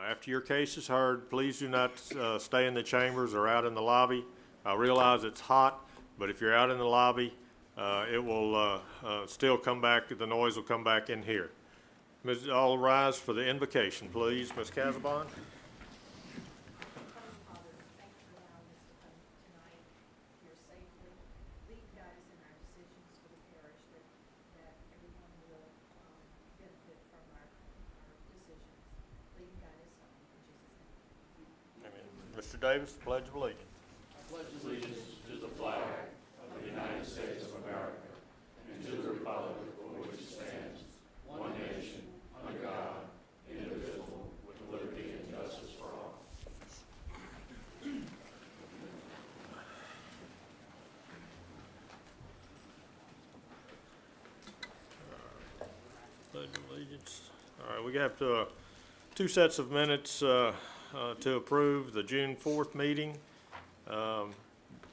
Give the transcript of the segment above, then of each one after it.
After your case is heard, please do not stay in the chambers or out in the lobby. I realize it's hot, but if you're out in the lobby, it will still come back, the noise will come back in here. Ms. All rise for the invocation, please. Ms. Casabon. Mr. Davis, Pledge of Allegiance. I pledge allegiance to the flag of the United States of America and to the republic for which it stands, one nation, under God, indivisible, with liberty and justice for all. Pledge of Allegiance. All right, we have two sets of minutes to approve the June 4th meeting.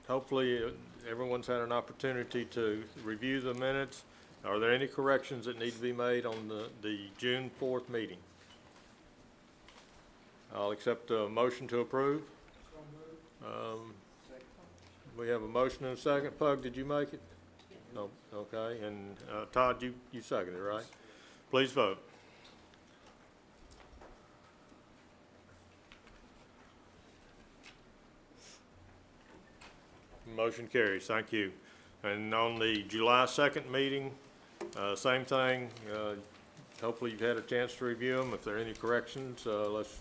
Hopefully everyone's had an opportunity to review the minutes. Are there any corrections that need to be made on the June 4th meeting? I'll accept a motion to approve. We have a motion and a second. Pug, did you make it? No. Okay. And Todd, you seconded, right? Please vote. Motion carries. Thank you. And on the July 2nd meeting, same thing. Hopefully you've had a chance to review them. If there are any corrections, let's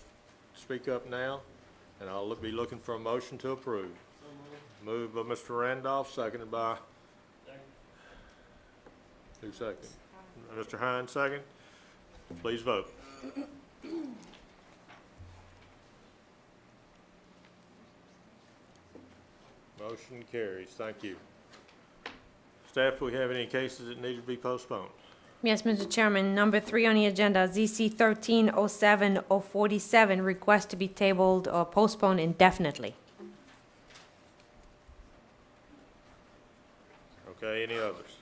speak up now. And I'll be looking for a motion to approve. Moved by Mr. Randolph, seconded by? Who seconded? Mr. Hines, second. Please vote. Motion carries. Thank you. Staff, do we have any cases that need to be postponed? Yes, Mr. Chairman. Number 3 on the agenda, ZC 1307-047, request to be tabled or postponed indefinitely. Okay, any others?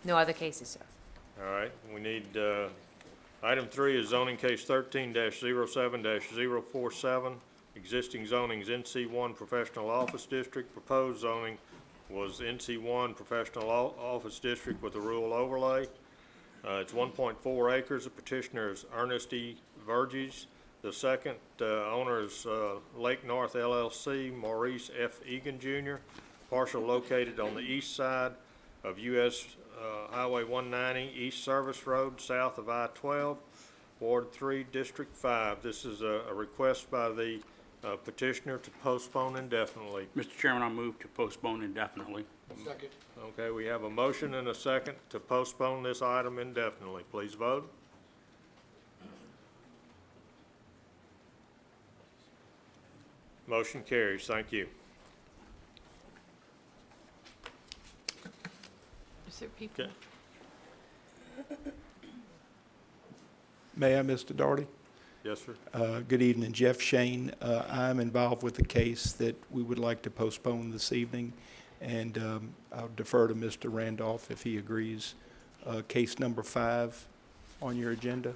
No other cases, sir. All right, we need, item 3 is zoning case 13-07-047. Existing zoning is NC1 Professional Office District. Proposed zoning was NC1 Professional Office District with a rural overlay. It's 1.4 acres. The petitioner is Ernest E. Verges. The second owner is Lake North LLC, Maurice F. Egan Jr. Parcel located on the east side of U.S. Highway 190, East Service Road, south of I-12, Ward 3, District 5. This is a request by the petitioner to postpone indefinitely. Mr. Chairman, I move to postpone indefinitely. Second. Okay, we have a motion and a second to postpone this item indefinitely. Please vote. Motion carries. Thank you. Is there people? Okay. May I, Mr. Daugherty? Yes, sir. Good evening, Jeff Shane. I'm involved with a case that we would like to postpone this evening, and I'll defer to Mr. Randolph if he agrees. Case number 5 on your agenda.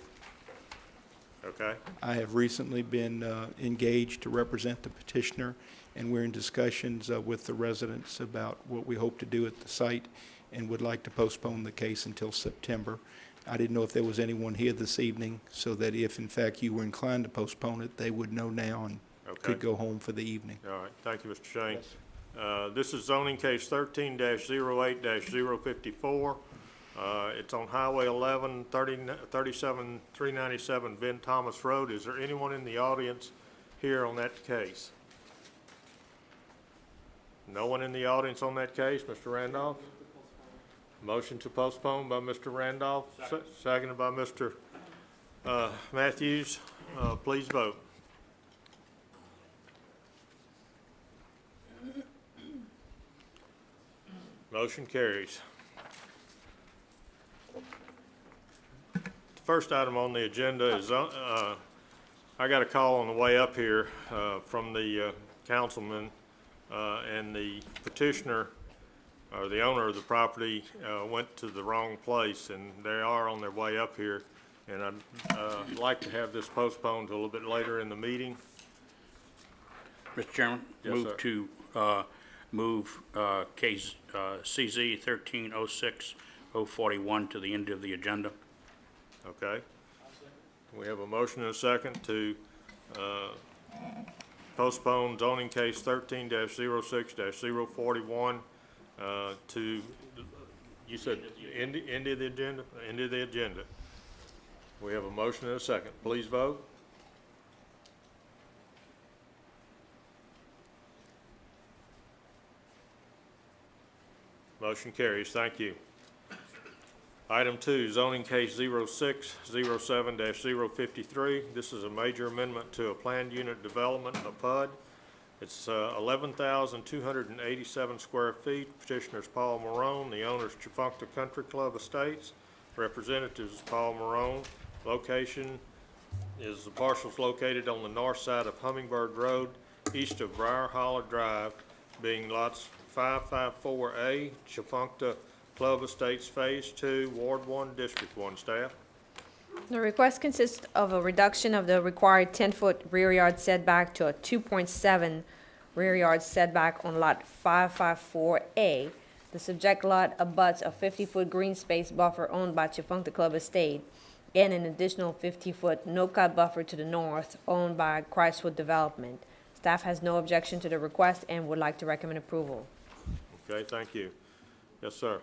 Okay. I have recently been engaged to represent the petitioner, and we're in discussions with the residents about what we hope to do at the site and would like to postpone the case until September. I didn't know if there was anyone here this evening, so that if in fact you were inclined to postpone it, they would know now and could go home for the evening. All right. Thank you, Mr. Shane. This is zoning case 13-08-054. It's on Highway 11, 397 Ben Thomas Road. Is there anyone in the audience here on that case? No one in the audience on that case, Mr. Randolph? Motion to postpone by Mr. Randolph, seconded by Mr. Matthews. Please vote. Motion carries. The first item on the agenda is, I got a call on the way up here from the councilman, and the petitioner, or the owner of the property, went to the wrong place, and they are on their way up here. And I'd like to have this postponed to a little bit later in the meeting. Mr. Chairman, Yes, move sir. to, move, case, CZ 1306-041 to the end of the agenda. Okay? We have a motion and a second to postpone zoning case 13-06-041 to, you said, end of the agenda? End of the agenda. We have a motion and a second. Please vote. Motion carries. Thank you. Item 2, zoning case 0607-053. This is a major amendment to a planned unit development, a PUD. It's 11,287 square feet. Petitioner's Paul Marone, the owner's Chifuncta Country Club Estates. Representatives Paul Marone. Location is the parcel's located on the north side of Hummingbird Road, east of Briar Hollow Drive, being lots 554A, Chifuncta Club Estates Phase 2, Ward 1, District 1. Staff? The request consists of a reduction of the required 10-foot rear yard setback to a 2.7 rear yard setback on lot 554A. The subject lot abuts a 50-foot green space buffer owned by Chifuncta Club Estate and an additional 50-foot no-cut buffer to the north owned by Christwood Development. Staff has no objection to the request and would like to recommend approval. Okay, thank you. Yes, sir.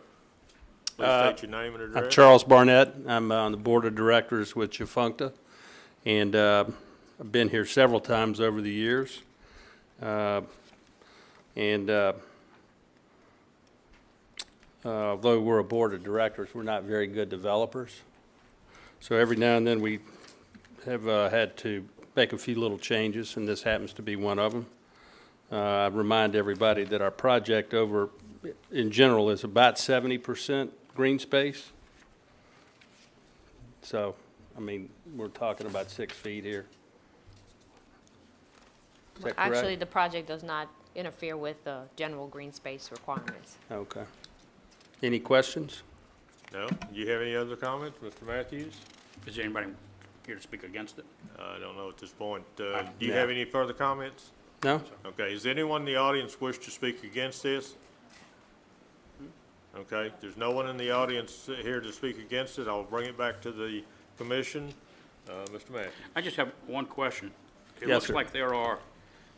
Please state your name and address. I'm Charles Barnett. I'm on the board of directors with Chifuncta, and I've been here several times over the years. Although we're a board of directors, we're not very good developers. So every now and then we have had to make a few little changes, and this happens to be one of them. I remind everybody that our project over, in general, is about 70% green space. So, I mean, we're talking about 6 feet here. Is that correct? Actually, the project does not interfere with the general green space requirements. Okay. Any questions? No? Do you have any other comments, Mr. Matthews? Is there anybody here to speak against it? I don't know at this point. Do you No. have any further comments? No? Okay, does anyone in the audience wish to speak against this? Okay, there's no one in the audience here to speak against it. I'll bring it back to the commission. Mr. Matthews? I just have one question. It Yes, looks sir. like there are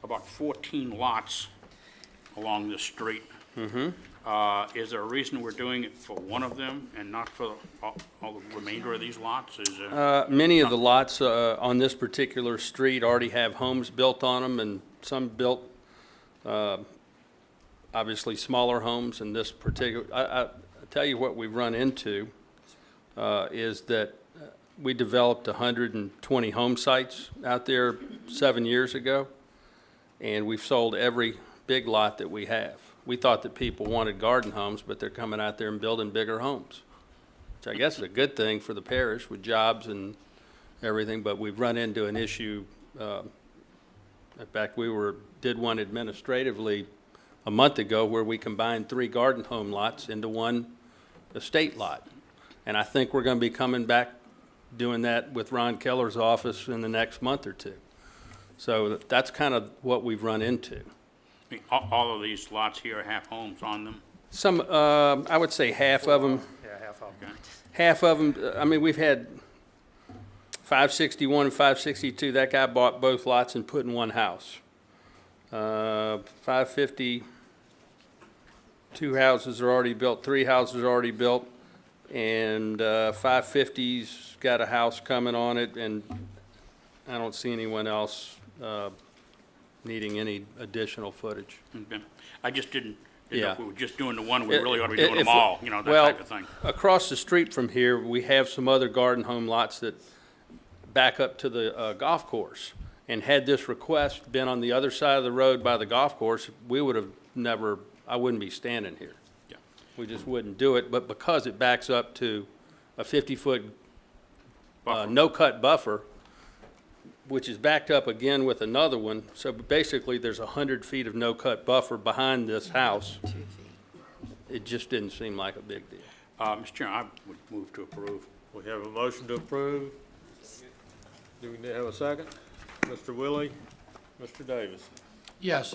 about 14 lots along this street. Is there a reason we're doing it for one of them and not for all the remainder of these lots? Is there? Many of the lots on this particular street already have homes built on them, and some built, obviously, smaller homes. In this particular, I tell you what we've run into is that we developed 120 home sites out there 7 years ago, and we've sold every big lot that we have. We thought that people wanted garden homes, but they're coming out there and building bigger homes. So I guess it's a good thing for the parish with jobs and everything, but we've run into an issue. In fact, we did one administratively a month ago where we combined 3 garden home lots into one estate lot. And I think we're going to be coming back doing that with Ron Keller's office in the next month or two. So that's kind of what we've run into. I mean, all of these lots here have homes on them? Some, I would say half of them. Okay. Half of them, I mean, we've had 561 and 562, that guy bought both lots and put in one house. 550, 2 houses are already built, 3 houses are already built, and 550's got a house coming on it, and I don't see anyone else needing any additional footage. Okay. I just didn't know Yeah. if we were just doing the one, we really ought to be doing If- them all, you know, that type of thing. Well, across the street from here, we have some other garden home lots that back up to the golf course. And had this request been on the other side of the road by the golf course, we would have never, I wouldn't be standing here. Yeah. We just wouldn't do it, but because it backs up to a 50-foot Buffer. no-cut buffer, which is backed up again with another one, so basically there's 100 feet of no-cut buffer behind this house. It just didn't seem like a big deal. Mr. Chairman, I would move to approve. We have a motion to approve. Do we have a second? Mr. Willie, Mr. Davis. Yes,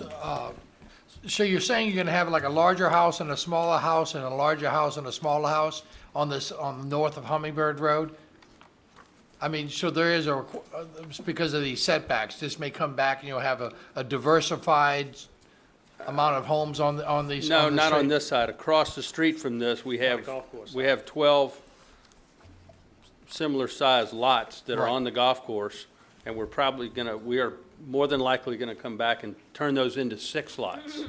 so you're saying you're gonna have like a larger house and a smaller house and a larger house and a smaller house on this, on the north of Hummingbird Road? I mean, so there is because of these setbacks, this may come back and you'll have a diversified amount of homes on these? No, on the not on street? this side. Across the street from this, we have, golf course we have 12 similar sized lots that are Right. on the golf course, and we are more than likely gonna come back and turn those into 6 lots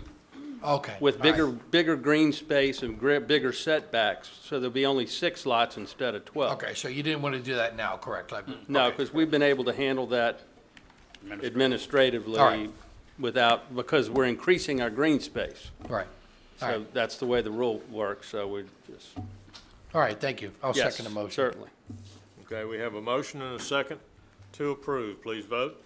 Okay. with all right. bigger green space and bigger setbacks, so there'll be only 6 lots instead of 12. Okay, so you didn't want to do that now, correct? No, Okay. because we've been able to handle that administratively All right. because we're increasing our green space. Right, all So right, that's the way the rule works, so we just, all right, thank you. I'll yes, second the motion. certainly. Okay, we have a motion and a second to approve. Please vote.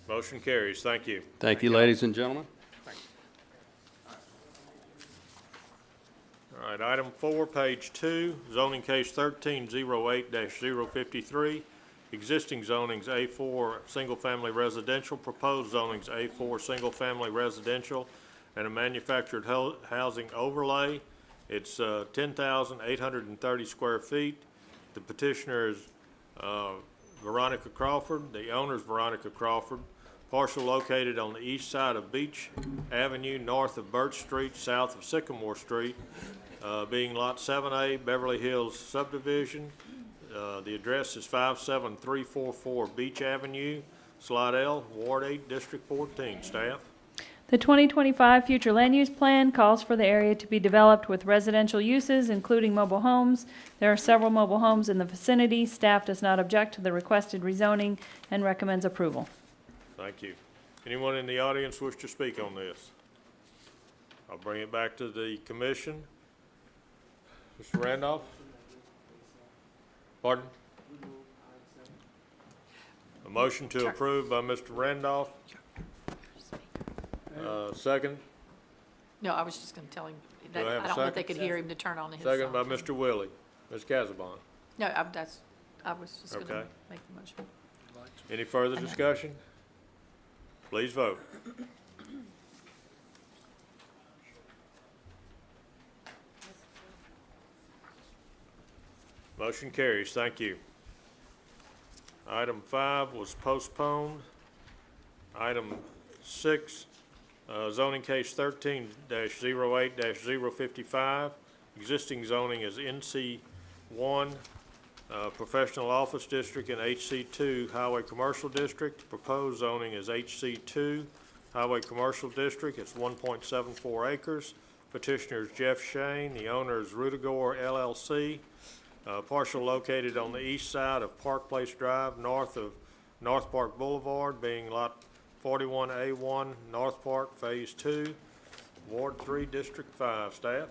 Motion carries. Thank you. Thank you, ladies and gentlemen. All right, item 4, page 2, zoning case 1308-053. Existing zonings A4 single-family residential, proposed zonings A4 single-family residential, and a manufactured housing overlay. It's 10,830 square feet. The petitioner is Veronica Crawford. The owner is Veronica Crawford. Parcel located on the east side of Beach Avenue, north of Birch Street, south of Sycamore Street, being Lot 7A, Beverly Hills subdivision. The address is 57344 Beach Avenue, Slide L, Ward 8, District 14. Staff? The 2025 Future Land Use Plan calls for the area to be developed with residential uses, including mobile homes. There are several mobile homes in the vicinity. Staff does not object to the requested rezoning and recommends approval. Thank you. Anyone in the audience wish to speak on this? I'll bring it back to the commission. Mr. Randolph? Pardon? A motion to approve by Mr. Randolph. Second? No, I was just gonna tell him that, Do I have a I don't know if they second? could hear him to turn on his. Second by Mr. Willie. Ms. Casabon. No, I was just gonna Okay. make the motion. Any further discussion? Please vote. Motion carries. Thank you. Item 5 was postponed. Item 6, zoning case 13-08-055. Existing zoning is NC1, Professional Office District, and HC2, Highway Commercial District. Proposed zoning is HC2, Highway Commercial District. It's 1.74 acres. Petitioner is Jeff Shane. The owner is Rudagore LLC. Parcel located on the east side of Park Place Drive, north of North Park Boulevard, being Lot 41A1, North Park, Phase 2, Ward 3, District 5. Staff?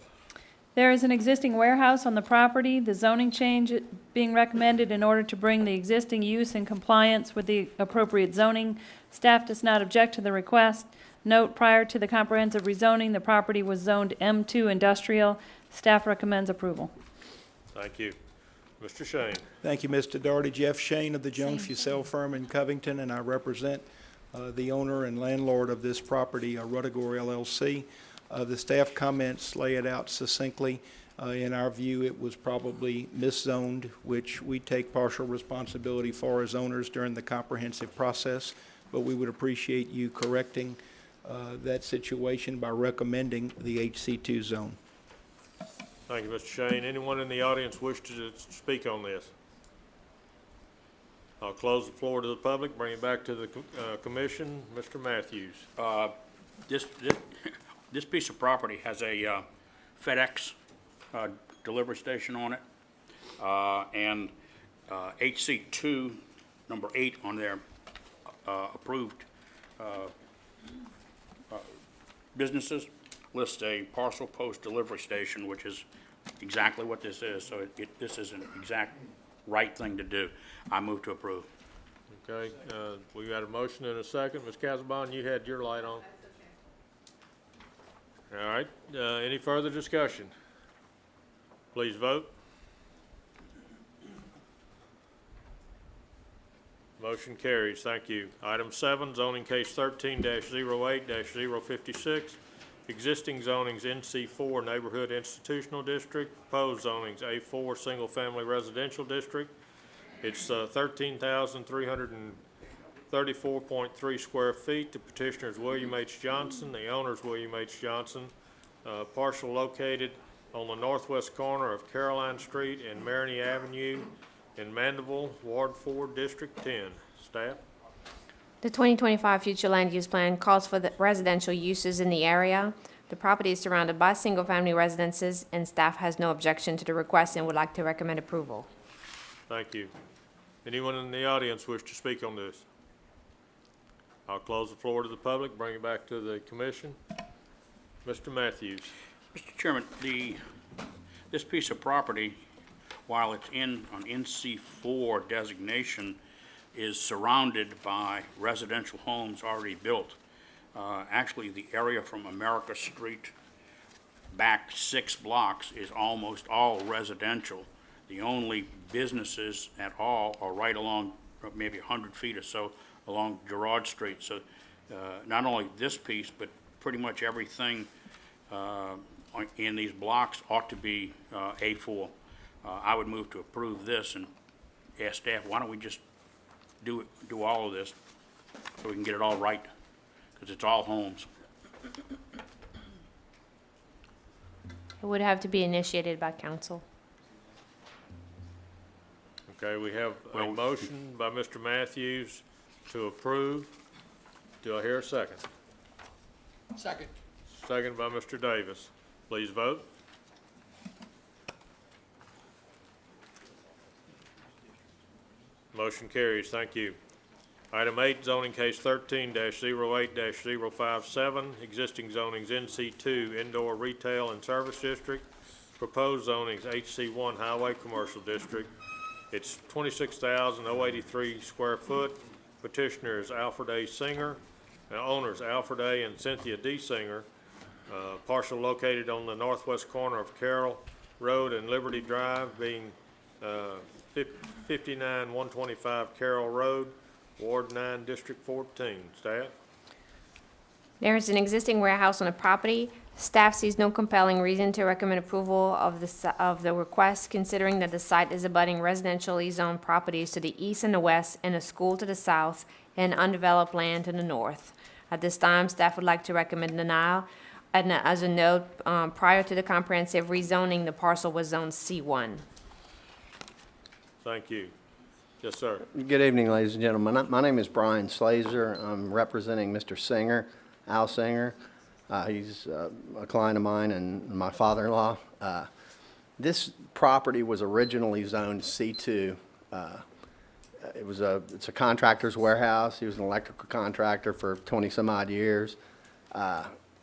There is an existing warehouse on the property. The zoning change being recommended in order to bring the existing use in compliance with the appropriate zoning. Staff does not object to the request. Note, prior to the comprehensive rezoning, the property was zoned M2 Industrial. Staff recommends approval. Thank you. Mr. Shane? Thank you, Mr. Doherty. Jeff Shane of the Jones Fussell Firm in Covington, and I represent the owner and landlord of this property, Rudagore LLC. The staff comments lay it out succinctly. In our view, it was probably miszoned, which we take partial responsibility for as owners during the comprehensive process, but we would appreciate you correcting that situation by recommending the HC2 zone. Thank you, Mr. Shane. Anyone in the audience wish to speak on this? I'll close the floor to the public, bring it back to the commission. Mr. Matthews. This piece of property has a FedEx delivery station on it, and HC2, number 8 on their approved businesses lists a parcel post delivery station, which is exactly what this is. So this is an exact right thing to do. I move to approve. Okay, we got a motion and a second. Ms. Casabon, you had your light on. All right, any further discussion? Please vote. Motion carries, thank you. Item 7, zoning case 13-08-056, existing zonings NC4 Neighborhood Institutional District, proposed zonings A4 Single Family Residential District. It's 13,334.3 square feet. The petitioner is William H. Johnson. The owner is William H. Johnson. Parcel located on the northwest corner of Caroline Street and Maroney Avenue in Mandeville, Ward 4, District 10. Staff? The 2025 future land use plan calls for the residential uses in the area. The property is surrounded by single-family residences, and staff has no objection to the request and would like to recommend approval. Thank you. Anyone in the audience wish to speak on this? I'll close the floor to the public, bring it back to the commission. Mr. Matthews. Mr. Chairman, this piece of property, while it's in an NC4 designation, is surrounded by residential homes already built. Actually, the area from America Street back 6 blocks is almost all residential. The only businesses at all are right along maybe 100 feet or so along Girard Street. So not only this piece, but pretty much everything in these blocks ought to be A4. I would move to approve this and ask staff, why don't we just do all of this so we can get it all right, because it's all homes. It would have to be initiated by council. Okay, we have a motion by Mr. Matthews to approve. Do I hear a second? Second. Second by Mr. Davis. Please vote. Motion carries, thank you. Item 8, zoning case 13-08-057, existing zonings NC2 Indoor Retail and Service District, proposed zonings HC1 Highway Commercial District. It's 26,083 square foot. Petitioner is Alfred A. Singer. Owners Alfred A. and Cynthia D. Singer. Parcel located on the northwest corner of Carroll Road and Liberty Drive, being 59-125 Carroll Road, Ward 9, District 14. Staff? There is an existing warehouse on the property. Staff sees no compelling reason to recommend approval of the request, considering that the site is abutting residentially zoned properties to the east and the west, and a school to the south, and undeveloped land to the north. At this time, staff would like to recommend denial. And as a note, prior to the comprehensive rezoning, the parcel was zoned C1. Thank you. Yes, sir. Good evening, ladies and gentlemen. My name is Brian Slazer. I'm representing Mr. Singer, Al Singer. He's a client of mine and my father-in-law. This property was originally zoned C2. It's a contractor's warehouse. He was an electrical contractor for 20-some-odd years.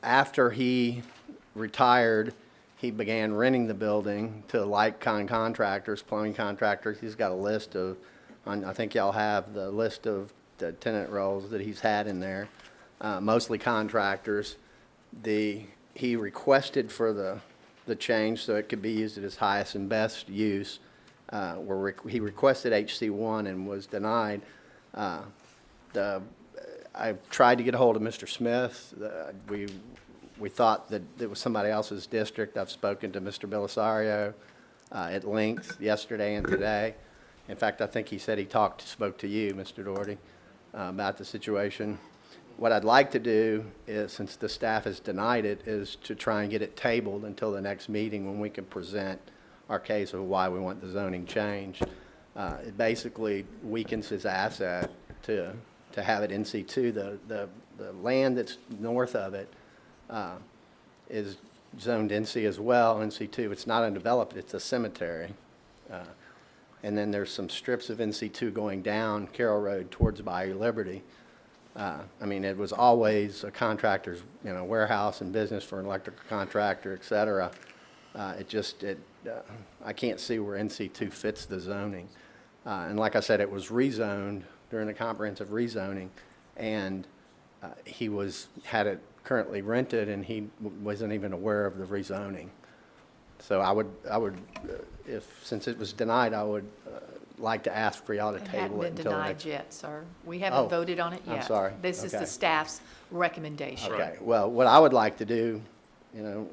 After he retired, he began renting the building to like-kind contractors, plumbing contractors. He's got a list of, I think y'all have the list of the tenant roles that he's had in there, mostly contractors. He requested for the change so it could be used at its highest and best use. He requested HC1 and was denied. I tried to get a hold of Mr. Smith. We thought that it was somebody else's district. I've spoken to Mr. Belisario at length yesterday and today. In fact, I think he said he spoke to you, Mr. Doherty, about the situation. What I'd like to do is, since the staff has denied it, is to try and get it tabled until the next meeting when we can present our case of why we want the zoning change. It basically weakens his asset to have it in C2. The land that's north of it is zoned NC as well, NC2. It's not undeveloped, it's a cemetery. And then there's some strips of NC2 going down Carroll Road towards Bayou Liberty. I mean, it was always a contractor's, warehouse and business for an electrical contractor, et cetera. I can't see where NC2 fits the zoning. And like I said, it was rezoned during the comprehensive rezoning, and he had it currently rented, and he wasn't even aware of the rezoning. So I would, since it was denied, I would like to ask for y'all to It hadn't table it been until the denied next. yet, sir. We Oh, haven't voted on it I'm yet. sorry. This is the Okay. staff's recommendation. Okay, well, what I would like to do,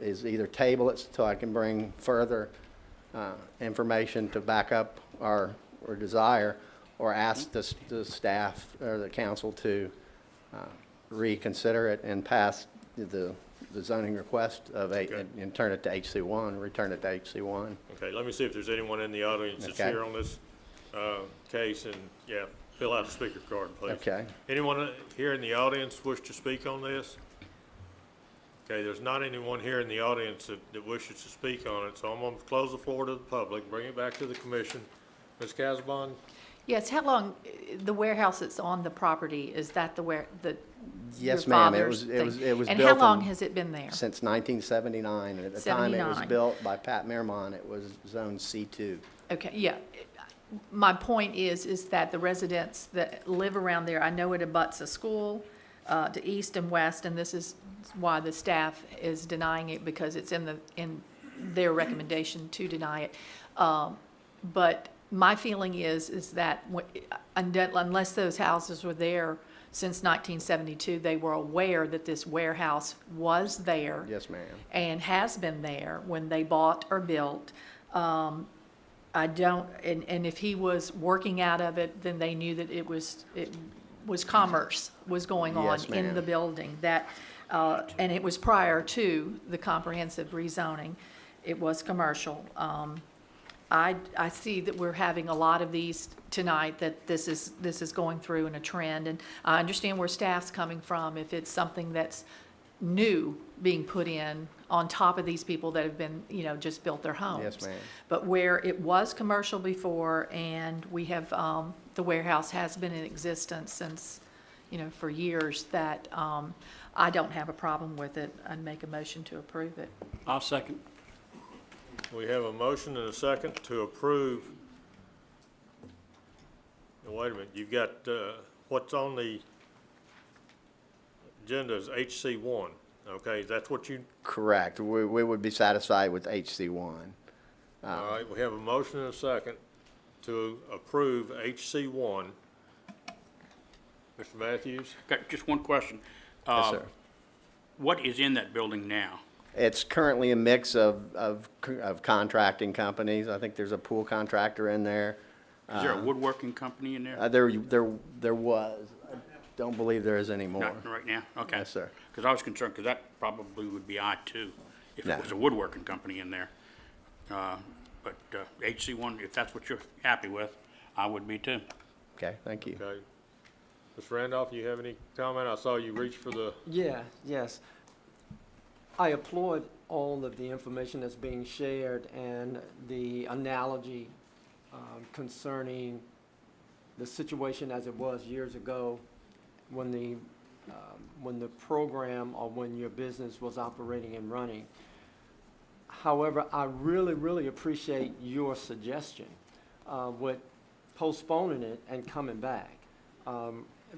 is either table it so I can bring further information to back up our desire, or ask the staff or the council to reconsider it and pass the zoning request of Okay. and turn it to HC1, return it to HC1. Okay, let me see if there's anyone in the audience that's Okay. here on this case, and, yeah, fill out a speaker card, please. Okay. Anyone here in the audience wish to speak on this? Okay, there's not anyone here in the audience that wishes to speak on it, so I'm going to close the floor to the public, bring it back to the commission. Ms. Casabon? Yes, how long, the warehouse that's on the property, is that your Yes, ma'am. It father's was thing? built And how long in- has it been there? Since 1979, and at the time it was 79. built by Pat Meramon, it was zone C2. Okay, yeah. My point is that the residents that live around there, I know it abuts a school to east and west, and this is why the staff is denying it, because it's in their recommendation to deny it. But my feeling is that unless those houses were there since 1972, they were aware that this warehouse was there. Yes, ma'am. And has been there when they bought or built. I don't, and if he was working out of it, then they knew that it was commerce was going on Yes, in ma'am. the building. That, and it was prior to the comprehensive rezoning. It was commercial. I see that we're having a lot of these tonight, that this is going through in a trend, and I understand where staff's coming from. If it's something that's new being put in on top of these people that have been, just built their homes. Yes, ma'am. But where it was commercial before, and we have, the warehouse has been in existence since, for years, that I don't have a problem with it. I'd make a motion to approve it. I'll second. We have a motion and a second to approve. Now, wait a minute, you've got, what's on the agenda is HC1, okay? That's what you, Correct. We would be satisfied with HC1. all right, we have a motion and a second to approve HC1. Mr. Matthews? Got just one question. Yes, sir. What is in that building now? It's currently a mix of contracting companies. I think there's a pool contractor in there. Is there a woodworking company in there? There was. I don't believe there is anymore. Not right now? Okay. Yes, sir. Because I was concerned, because that probably would be odd too, if No. it was a woodworking company in there. But HC1, if that's what you're happy with, I would be too. Okay, thank you. Okay. Mr. Randolph, you have any comment? I saw you reach for the, Yes. I applaud all of the information that's being shared and the analogy concerning the situation as it was years ago when the program or when your business was operating and running. However, I really, really appreciate your suggestion with postponing it and coming back.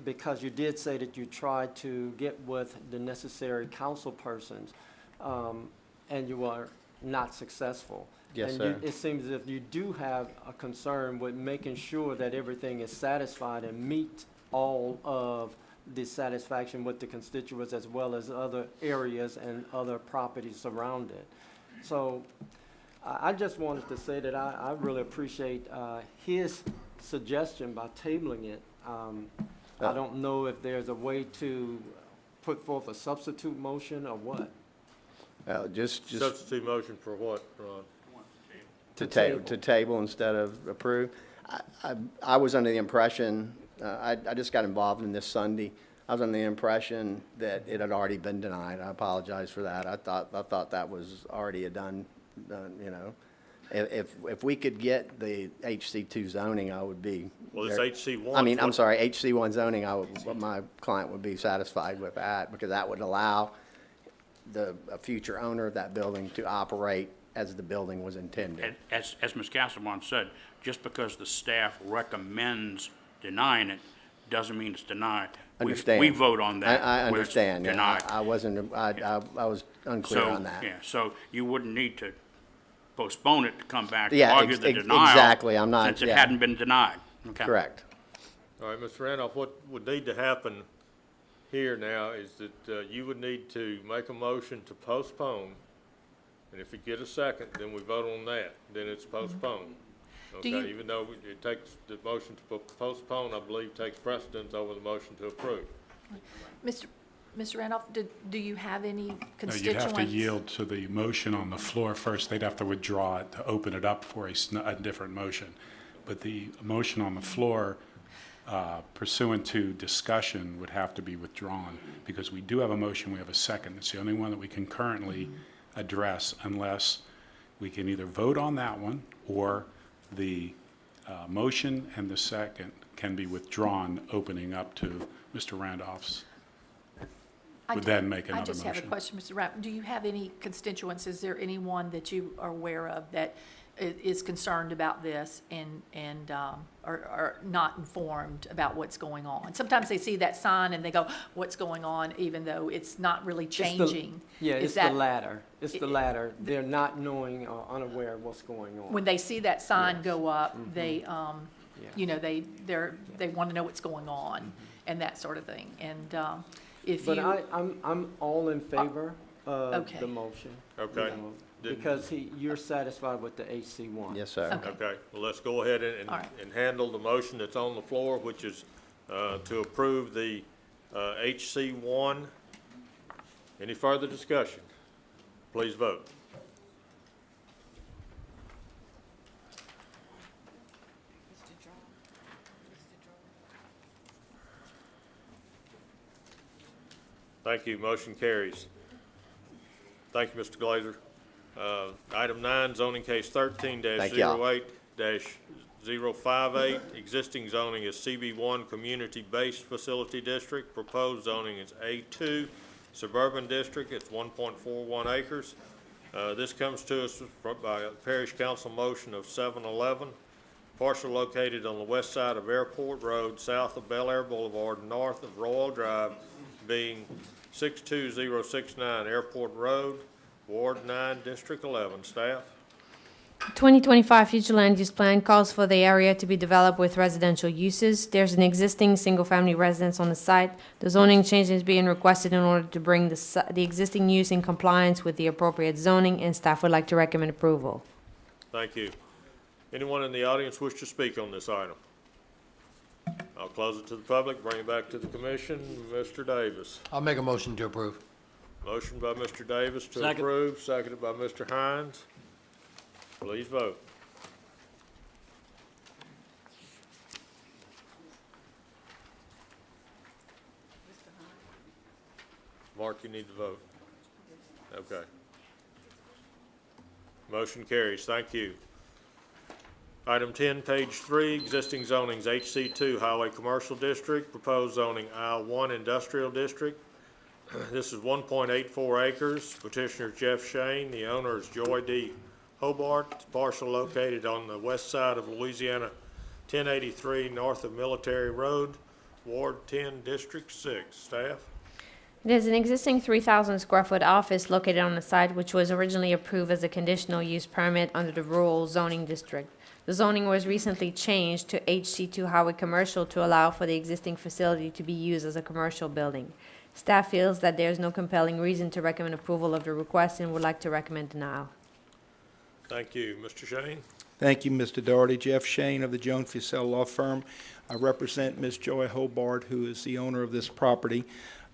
Because you did say that you tried to get with the necessary council persons, and you were not successful. Yes, And sir. it seems as if you do have a concern with making sure that everything is satisfied and meet all of the satisfaction with the constituents as well as other areas and other properties around it. So I just wanted to say that I really appreciate his suggestion by tabling it. I don't know if there's a way to put forth a substitute motion or what. Just substitute motion for what, Ron? to table instead of approve. I was under the impression, I just got involved in this Sunday. I was under the impression that it had already been denied. I apologize for that. I thought that was already a done, If we could get the HC2 zoning, I would be. Well, it's HC1. I mean, I'm sorry, HC1 zoning, my client would be satisfied with that, because that would allow a future owner of that building to operate as the building was intended. As Ms. Castleman said, just because the staff recommends denying it doesn't mean it's denied. Understand. We vote on that. I whether it's understand. Yeah, Denied. I wasn't, I was unclear So, on that. yeah, so you wouldn't need to postpone it to come back to Yeah, argue the denial. exactly. I'm not, Since it yeah. hadn't been denied. Okay. Correct. All right, Mr. Randolph, what would need to happen here now is that you would need to make a motion to postpone. And if you get a second, then we vote on that, then it's postponed. Do Okay, you- even though it takes, the motion to postpone, I believe, takes precedence over the motion to approve. Mr. Randolph, do you have any No, constituents? you'd have to yield to the motion on the floor first. They'd have to withdraw it to open it up for a different motion. But the motion on the floor pursuant to discussion would have to be withdrawn because we do have a motion, we have a second. It's the only one that we can currently address unless we can either vote on that one or the motion and the second can be withdrawn, opening up to Mr. Randolph's. Would then make another I just have a motion. question, Mr. Rapp. Do you have any constituents? Is there anyone that you are aware of that is concerned about this and are not informed about what's going on? Sometimes they see that sign and they go, what's going on, even though it's not really It's the- changing. Yeah, Is it's the that- latter. It's the latter. They're not knowing or unaware of what's going on. When they see that sign Yes. go up, they, Yeah. you know, they want to know what's going on and that sort of thing. And if But you, I'm all in favor of okay. the motion. Okay. you know, Then- Because you're satisfied with the HC1. Yes, sir. Okay. Okay, well, let's go ahead and, All right. and handle the motion that's on the floor, which is, to approve the, HC1. Any further discussion? Please vote. Thank you, motion carries. Thank you, Mr. Glazer. Item 9, zoning case 13-08-058. Existing zoning is CB1 Community-Based Facility District. Proposed zoning is A2 Suburban District. It's 1.41 acres. This comes to us by a Parish Council motion of 711. Parcel located on the west side of Airport Road, south of Bel Air Boulevard, north of Royal Drive, being 62069 Airport Road, Ward 9, District 11. Staff? 2025 future land use plan calls for the area to be developed with residential uses. There's an existing single-family residence on the site. The zoning change is being requested in order to bring the existing use in compliance with the appropriate zoning, and staff would like to recommend approval. Thank you. Anyone in the audience wish to speak on this item? I'll close it to the public, bring it back to the commission. Mr. Davis. I'll make a motion to approve. Motion by Mr. Davis to Second. approve, seconded by Mr. Hines. Please vote. Mark, you need to vote. Okay. Motion carries. Thank you. Item 10, page 3, existing zonings, HC2 Highway Commercial District, proposed zoning I1 Industrial District. This is 1.84 acres. Petitioner Jeff Shane. The owner is Joy D. Hobart. It's parcel located on the west side of Louisiana 1083 north of Military Road, Ward 10, District 6. Staff? There's an existing 3,000 square foot office located on the site, which was originally approved as a conditional use permit under the rural zoning district. The zoning was recently changed to HC2 Highway Commercial to allow for the existing facility to be used as a commercial building. Staff feels that there is no compelling reason to recommend approval of the request and would like to recommend denial. Thank you. Mr. Shane? Thank you, Mr. Doherty. Jeff Shane of the Jones Fussell Law Firm. I represent Ms. Joy Hobart, who is the owner of this property.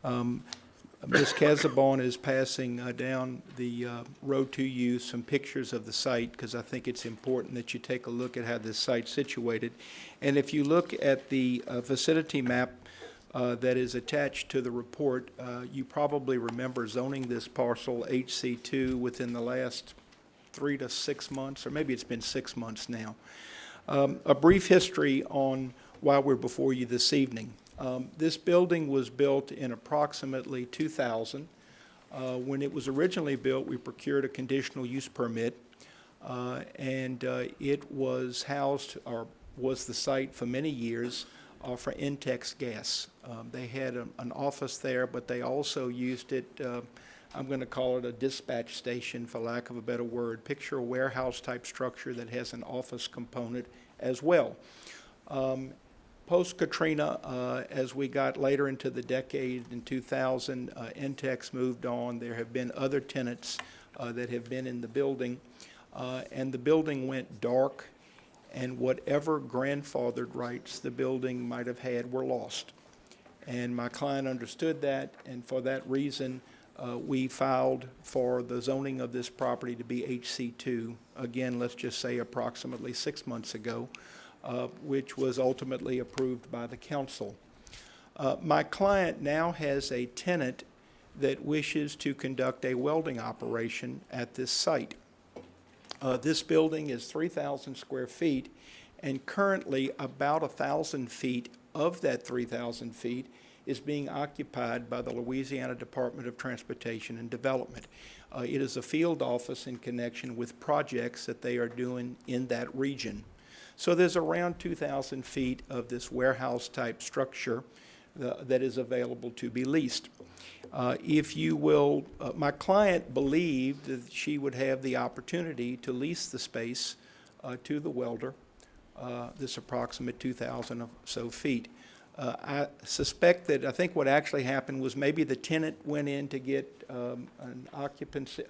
Ms. Casabon is passing down the road to you some pictures of the site, because I think it's important that you take a look at how this site's situated. And if you look at the vicinity map that is attached to the report, you probably remember zoning this parcel HC2 within the last 3 to 6 months, or maybe it's been 6 months now. A brief history on why we're before you this evening. This building was built in approximately 2000. When it was originally built, we procured a conditional use permit, and it was housed, or was the site for many years, for Intex Gas. They had an office there, but they also used it, I'm going to call it a dispatch station, for lack of a better word. Picture a warehouse-type structure that has an office component as well. Post-Katrina, as we got later into the decade in 2000, Intex moved on. There have been other tenants that have been in the building, and the building went dark, and whatever grandfathered rights the building might have had were lost. And my client understood that, and for that reason, we filed for the zoning of this property to be HC2, again, let's just say approximately 6 months ago, which was ultimately approved by the council. My client now has a tenant that wishes to conduct a welding operation at this site. This building is 3,000 square feet, and currently about 1,000 feet of that 3,000 feet is being occupied by the Louisiana Department of Transportation and Development. It is a field office in connection with projects that they are doing in that region. So there's around 2,000 feet of this warehouse-type structure that is available to be leased. If you will, my client believed that she would have the opportunity to lease the space to the welder, this approximate 2,000 or so feet. I suspect that, I think what actually happened was maybe the tenant went in to get an occupancy,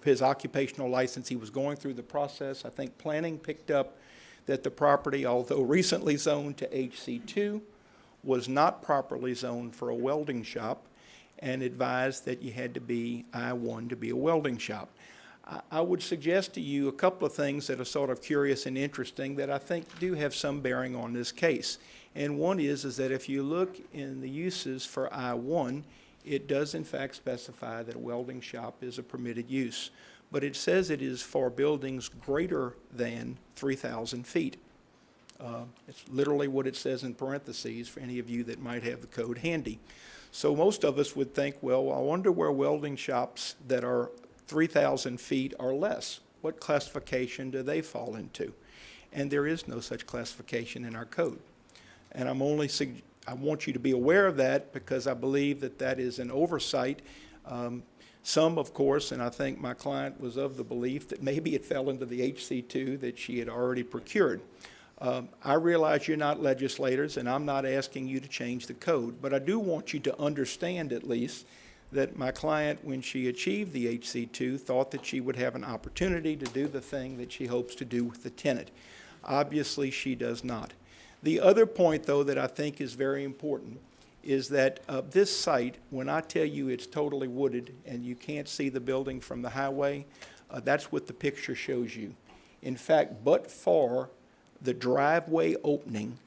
his occupational license. He was going through the process. I think planning picked up that the property, although recently zoned to HC2, was not properly zoned for a welding shop, and advised that you had to be I-1 to be a welding shop. I would suggest to you a couple of things that are sort of curious and interesting that I think do have some bearing on this case. And one is that if you look in the uses for I-1, it does in fact specify that a welding shop is a permitted use, but it says it is for buildings greater than 3,000 feet. It's literally what it says in parentheses for any of you that might have the code handy. So most of us would think, well, I wonder where welding shops that are 3,000 feet or less, what classification do they fall into? And there is no such classification in our code. And I want you to be aware of that because I believe that that is an oversight. Some, of course, and I think my client was of the belief that maybe it fell into the HC2 that she had already procured. I realize you're not legislators, and I'm not asking you to change the code, but I do want you to understand at least that my client, when she achieved the HC2, thought that she would have an opportunity to do the thing that she hopes to do with the tenant. Obviously, she does not. The other point, though, that I think is very important is that this site, when I tell you it's totally wooded and you can't see the building from the highway, that's what the picture shows you. In fact, but for the driveway opening,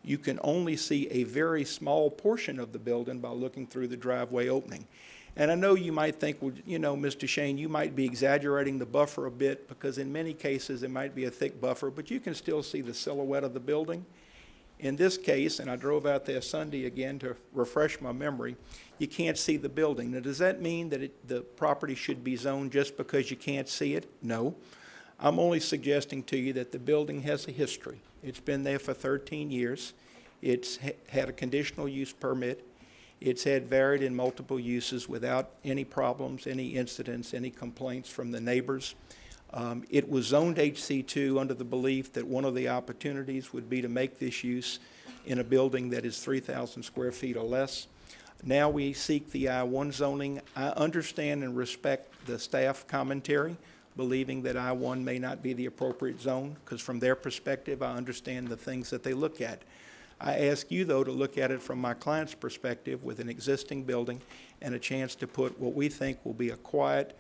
you can only see a very small portion of the building by looking through the driveway opening. And I know you might think, well, you know, Mr. Shane, you might be exaggerating the buffer a bit because in many cases there might be a thick buffer, but you can still see the silhouette of the building. In this case, and I drove out there Sunday again to refresh my memory, you can't see the building. Now, does that mean that the property should be zoned just because you can't see it? No. I'm only suggesting to you that the building has a history. It's been there for 13 years. It's had a conditional use permit. It's had varied and multiple uses without any problems, any incidents, any complaints from the neighbors. It was zoned HC2 under the belief that one of the opportunities would be to make this use in a building that is 3,000 square feet or less. Now we seek the I-1 zoning. I understand and respect the staff commentary, believing that I-1 may not be the appropriate zone, because from their perspective, I understand the things that they look at. I ask you, though, to look at it from my client's perspective with an existing building and a chance to put what we think will be a quiet,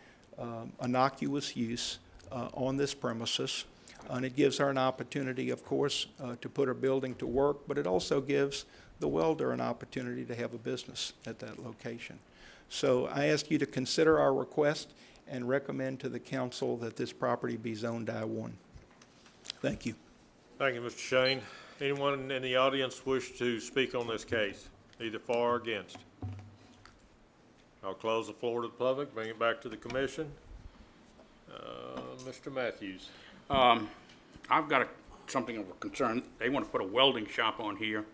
innocuous use on this premises. And it gives her an opportunity, of course, to put her building to work, but it also gives the welder an opportunity to have a business at that location. So I ask you to consider our request and recommend to the council that this property be zoned I-1. Thank you. Thank you, Mr. Shane. Anyone in the audience wish to speak on this case, either for or against? I'll close the floor to the public, bring it back to the commission. Mr. Matthews. I've got something of a concern. They want to put a welding shop on here.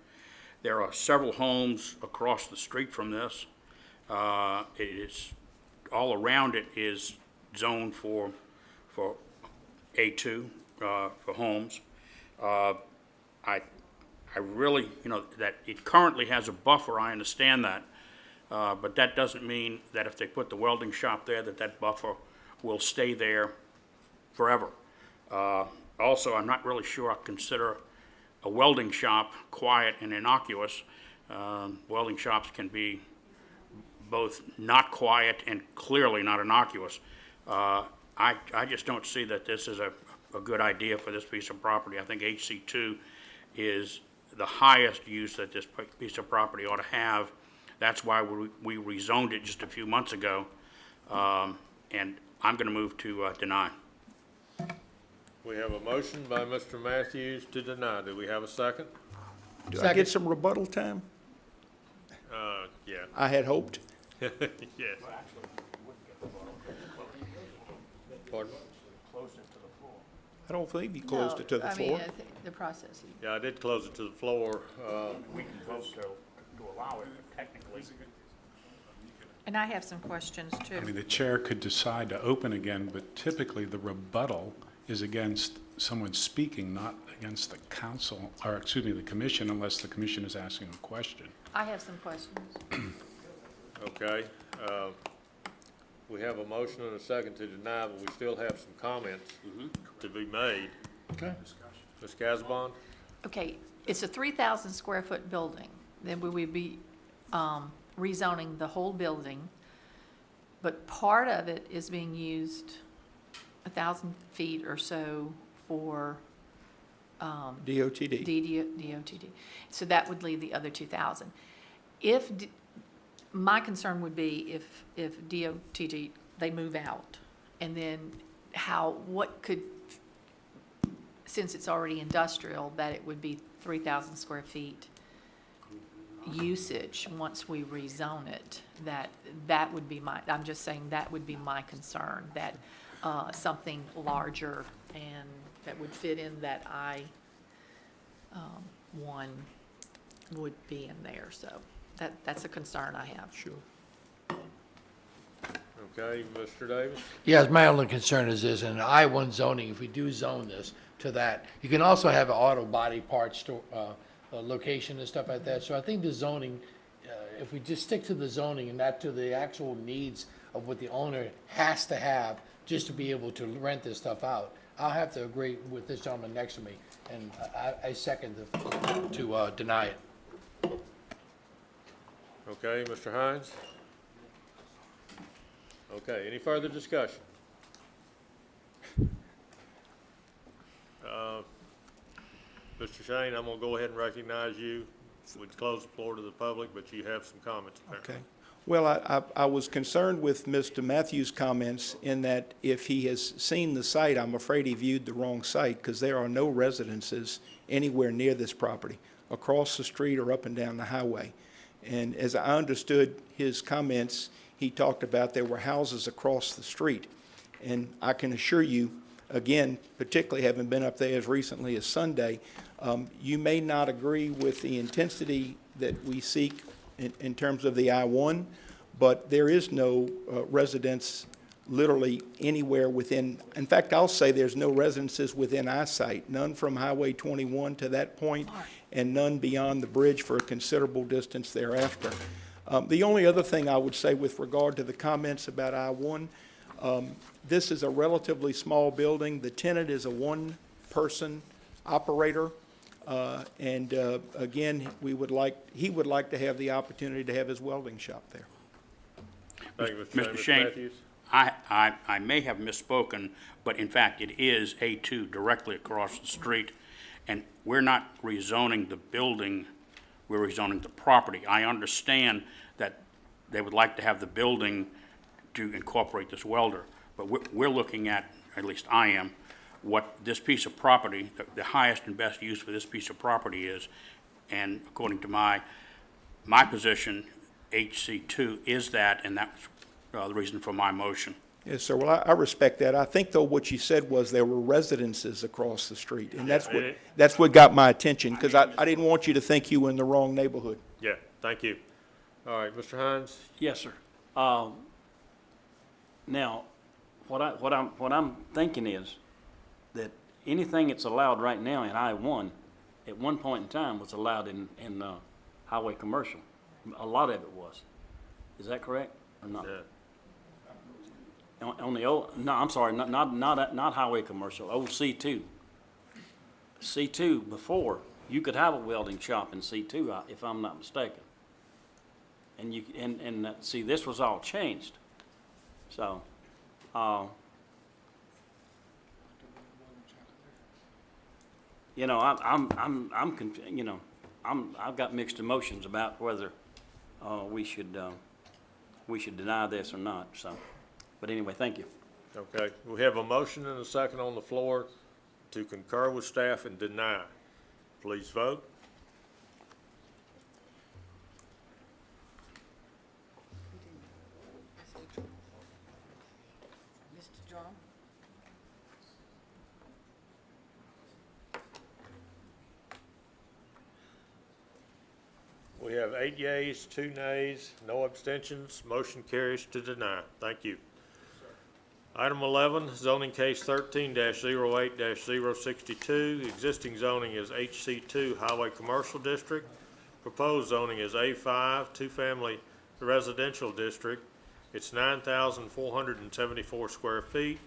There are several homes across the street from this. It is, all around it is zoned for A2, for homes. I really, that it currently has a buffer, I understand that. But that doesn't mean that if they put the welding shop there, that buffer will stay there forever. Also, I'm not really sure I consider a welding shop quiet and innocuous. Welding shops can be both not quiet and clearly not innocuous. I just don't see that this is a good idea for this piece of property. I think HC2 is the highest use that this piece of property ought to have. That's why we rezoned it just a few months ago, and I'm going to move to deny. We have a motion by Mr. Matthews to deny. Do we have a second? Do I get some rebuttal time? Yeah. I had hoped. Yes. Pardon? I don't believe you closed it to the No, floor. I think the process. Yeah, I did close it to the floor. We can vote to allow it, but technically. And I have some questions too. I mean, the chair could decide to open again, but typically the rebuttal is against someone speaking, not against the council, or excuse me, the commission, unless the commission is asking a question. I have some questions. Okay. We have a motion and a second to deny, but we still have some comments to be made. Okay. Ms. Casabon? Okay, it's a 3,000 square foot building. Then we would be rezoning the whole building, but part of it is being used 1,000 feet or so for DOTD. DOTD. So that would leave the other 2,000. My concern would be if DOTD, they move out, and then what could, since it's already industrial, that it would be 3,000 square feet usage once we rezone it, that would be I'm just saying that would be my concern, that something larger and that would fit in that I-1 would be in there, so that's a concern I have. Sure. Okay, Mr. Davis? Yes, my only concern is this, in I-1 zoning, if we do zone this to that, you can also have an auto body parts store, location and stuff like that. So I think the zoning, if we just stick to the zoning and not to the actual needs of what the owner has to have just to be able to rent this stuff out, I'll have to agree with this gentleman next to me, and I second to deny it. Okay, Mr. Hines? Okay, any further discussion? Mr. Shane, I'm gonna go ahead and recognize you. We'd close the floor to the public, but you have some comments apparently. Okay. Well, I was concerned with Mr. Matthews' comments in that if he has seen the site, I'm afraid he viewed the wrong site, because there are no residences anywhere near this property, across the street or up and down the highway. And as I understood his comments, he talked about there were houses across the street. And I can assure you, again, particularly having been up there as recently as Sunday, you may not agree with the intensity that we seek in terms of the I-1, but there is no residence literally anywhere within. In fact, I'll say there's no residences within eyesight, none from Highway 21 to that point, and none beyond the bridge for a considerable distance thereafter. The only other thing I would say with regard to the comments about I-1, this is a relatively small building. The tenant is a one-person operator. And again, he would like to have the opportunity to have his welding shop there. Thank you, Mr. Mr. Shane, Matthews. I may have misspoken, but in fact, it is A2 directly across the street, and we're not rezoning the building, we're rezoning the property. I understand that they would like to have the building to incorporate this welder, but we're looking at least I am, what this piece of property, the highest and best use for this piece of property is, and according to my position, HC2 is that, and that's the reason for my motion. Yes, sir. Well, I respect that. I think, though, what you said was there were residences across the street, and that's what got my attention, because I didn't want you to think you were in the wrong neighborhood. Yeah, thank you. All right, Mr. Hines? Yes, sir. Now, what I'm thinking is that anything that's allowed right now in I-1, at one point in time was allowed in highway commercial. A lot of it was. Is that correct or not? Yeah. On the old, no, I'm sorry, not highway commercial, old C2. C2, before, you could have a welding shop in C2, if I'm not mistaken. And you, see, this was all changed. So, you know, I've got mixed emotions about whether, we should deny this or not, so. But anyway, thank you. Okay, we have a motion and a second on the floor to concur with staff and deny. Please vote. Mr. John? We have 8 yeas, 2 nays, no abstentions. Motion carries to deny. Thank you. Item 11, zoning case 13-08-062. Existing zoning is HC2 Highway Commercial District. Proposed zoning is A5 Two-Family Residential District. It's 9,474 square feet.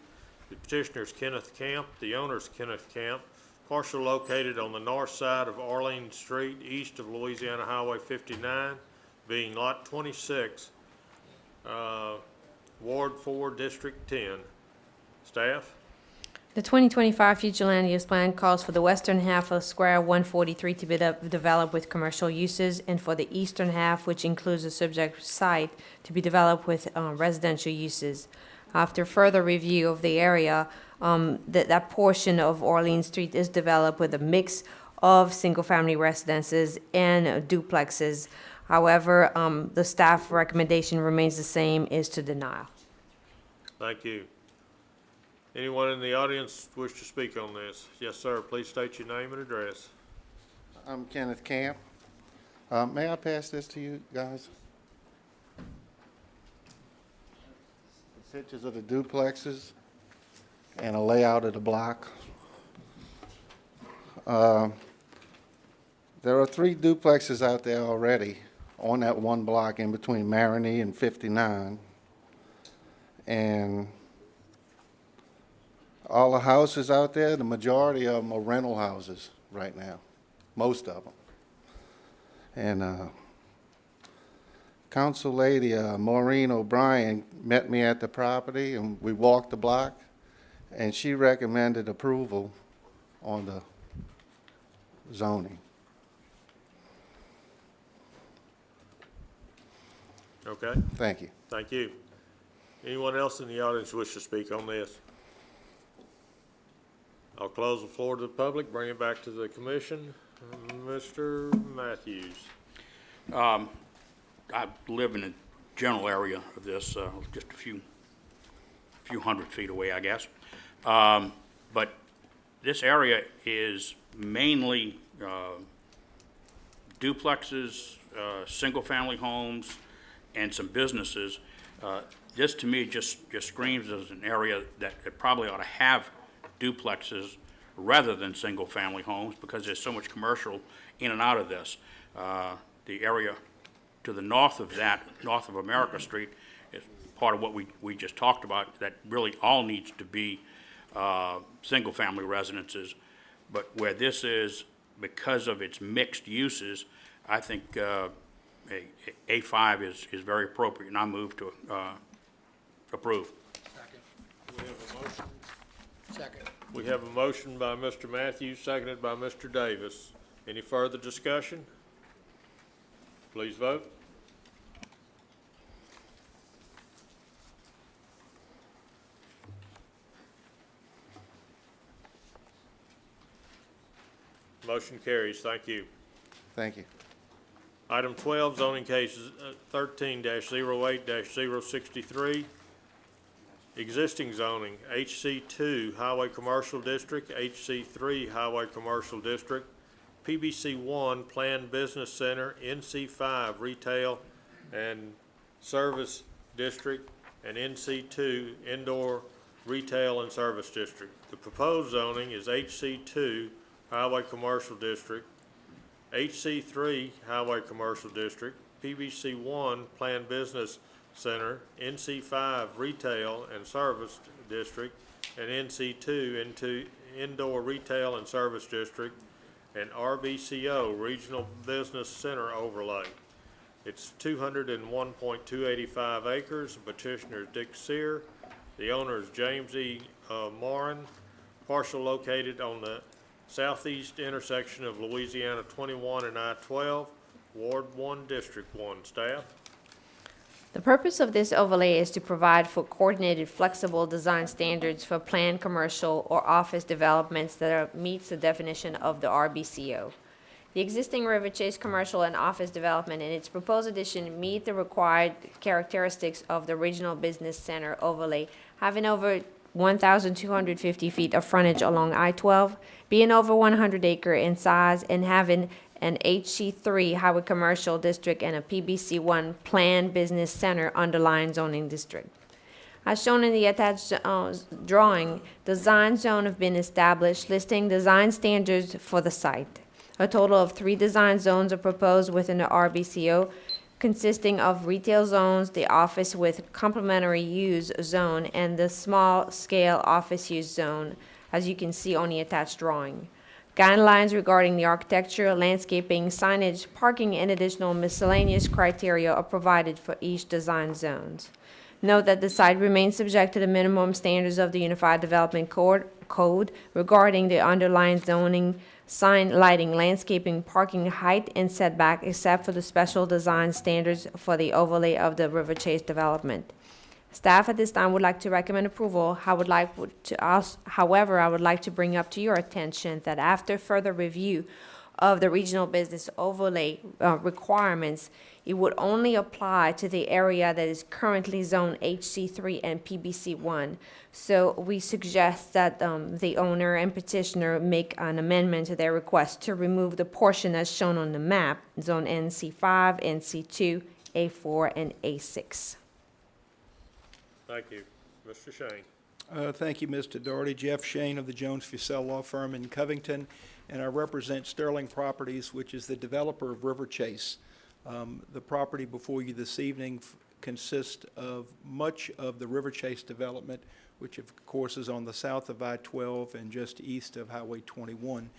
The petitioner is Kenneth Camp. The owner is Kenneth Camp. Parcel located on the north side of Arlene Street, east of Louisiana Highway 59, being Lot 26, Ward 4, District 10. Staff? The 2025 future land use plan calls for the western half of Square 143 to be developed with commercial uses, and for the eastern half, which includes the subject site, to be developed with residential uses. After further review of the area, that portion of Orleans Street is developed with a mix of single-family residences and duplexes. However, the staff recommendation remains the same, is to deny. Thank you. Anyone in the audience wish to speak on this? Yes, sir. Please state your name and address. I'm Kenneth Camp. May I pass this to you guys? Pictures of the duplexes and a layout of the block. There are 3 duplexes out there already on that one block in between Marigny and 59. And all the houses out there, the majority of them are rental houses right now, most of them. And Council Lady Maureen O'Brien met me at the property, and we walked the block, and she recommended approval on the zoning. Okay, Thank you. thank you. Anyone else in the audience wish to speak on this? I'll close the floor to the public, bring it back to the commission. Mr. Matthews. I live in a general area of this, just a few hundred feet away, I guess. But this area is mainly duplexes, single-family homes, and some businesses. This, to me, just screams as an area that it probably ought to have duplexes rather than single-family homes, because there's so much commercial in and out of this. The area to the north of that, north of America Street, is part of what we just talked about, that really all needs to be single-family residences. But where this is, because of its mixed uses, I think A5 is very appropriate, and I move to approve. We have a motion. Second. We have a motion by Mr. Matthews, seconded by Mr. Davis. Any further discussion? Please vote. Motion carries. Thank you. Thank you. Item 12, zoning cases 13-08-063. Existing zoning, HC2 Highway Commercial District, HC3 Highway Commercial District, PBC1 Planned Business Center, NC5 Retail and Service District, and NC2 Indoor Retail and Service District. The proposed zoning is HC2 Highway Commercial District, HC3 Highway Commercial District, PBC1 Planned Business Center, NC5 Retail and Service District, and NC2 into Indoor Retail and Service District, and RBCO Regional Business Center Overlay. It's 201.285 acres. Petitioner is Dick Sear. The owner is James E. Morin. Parcel located on the southeast intersection of Louisiana 21 and I-12, Ward 1, District 1. Staff? The purpose of this overlay is to provide for coordinated, flexible design standards for planned commercial or office developments that meets the definition of the RBCO. The existing River Chase commercial and office development and its proposed addition meet the required characteristics of the regional business center overlay, having over 1,250 feet of frontage along I-12, being over 100 acre in size, and having an HC3 Highway Commercial District and a PBC1 Planned Business Center underlying zoning district. As shown in the attached drawing, design zone have been established, listing design standards for the site. A total of 3 design zones are proposed within the RBCO, consisting of retail zones, the office with complementary use zone, and the small-scale office use zone, as you can see on the attached drawing. Guidelines regarding the architecture, landscaping, signage, parking, and additional miscellaneous criteria are provided for each design zones. Note that the site remains subject to the minimum standards of the Unified Development Code regarding the underlying zoning, sign, lighting, landscaping, parking, height, and setback, except for the special design standards for the overlay of the River Chase development. Staff at this time would like to recommend approval. However, I would like to bring up to your attention that after further review of the regional business overlay requirements, it would only apply to the area that is currently zoned HC3 and PBC1. So we suggest that the owner and petitioner make an amendment to their request to remove the portion as shown on the map, zone NC5, NC2, A4, and A6. Thank you. Mr. Shane? Thank you, Mr. Doherty. Jeff Shane of the Jones Fussell Law Firm in Covington, and I represent Sterling Properties, which is the developer of River Chase. The property before you this evening consists of much of the River Chase development, which of course is on the south of I-12 and just east of Highway 21.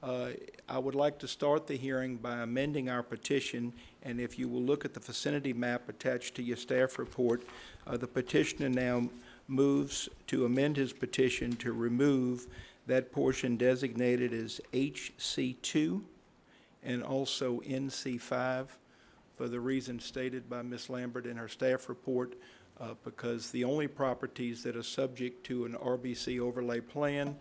I would like to start the hearing by amending our petition, and if you will look at the vicinity map attached to your staff report, the petitioner now moves to amend his petition to remove that portion designated as HC2 and also NC5 for the reasons stated by Ms. Lambert in her staff report, because the only properties that are subject to an RBC overlay plan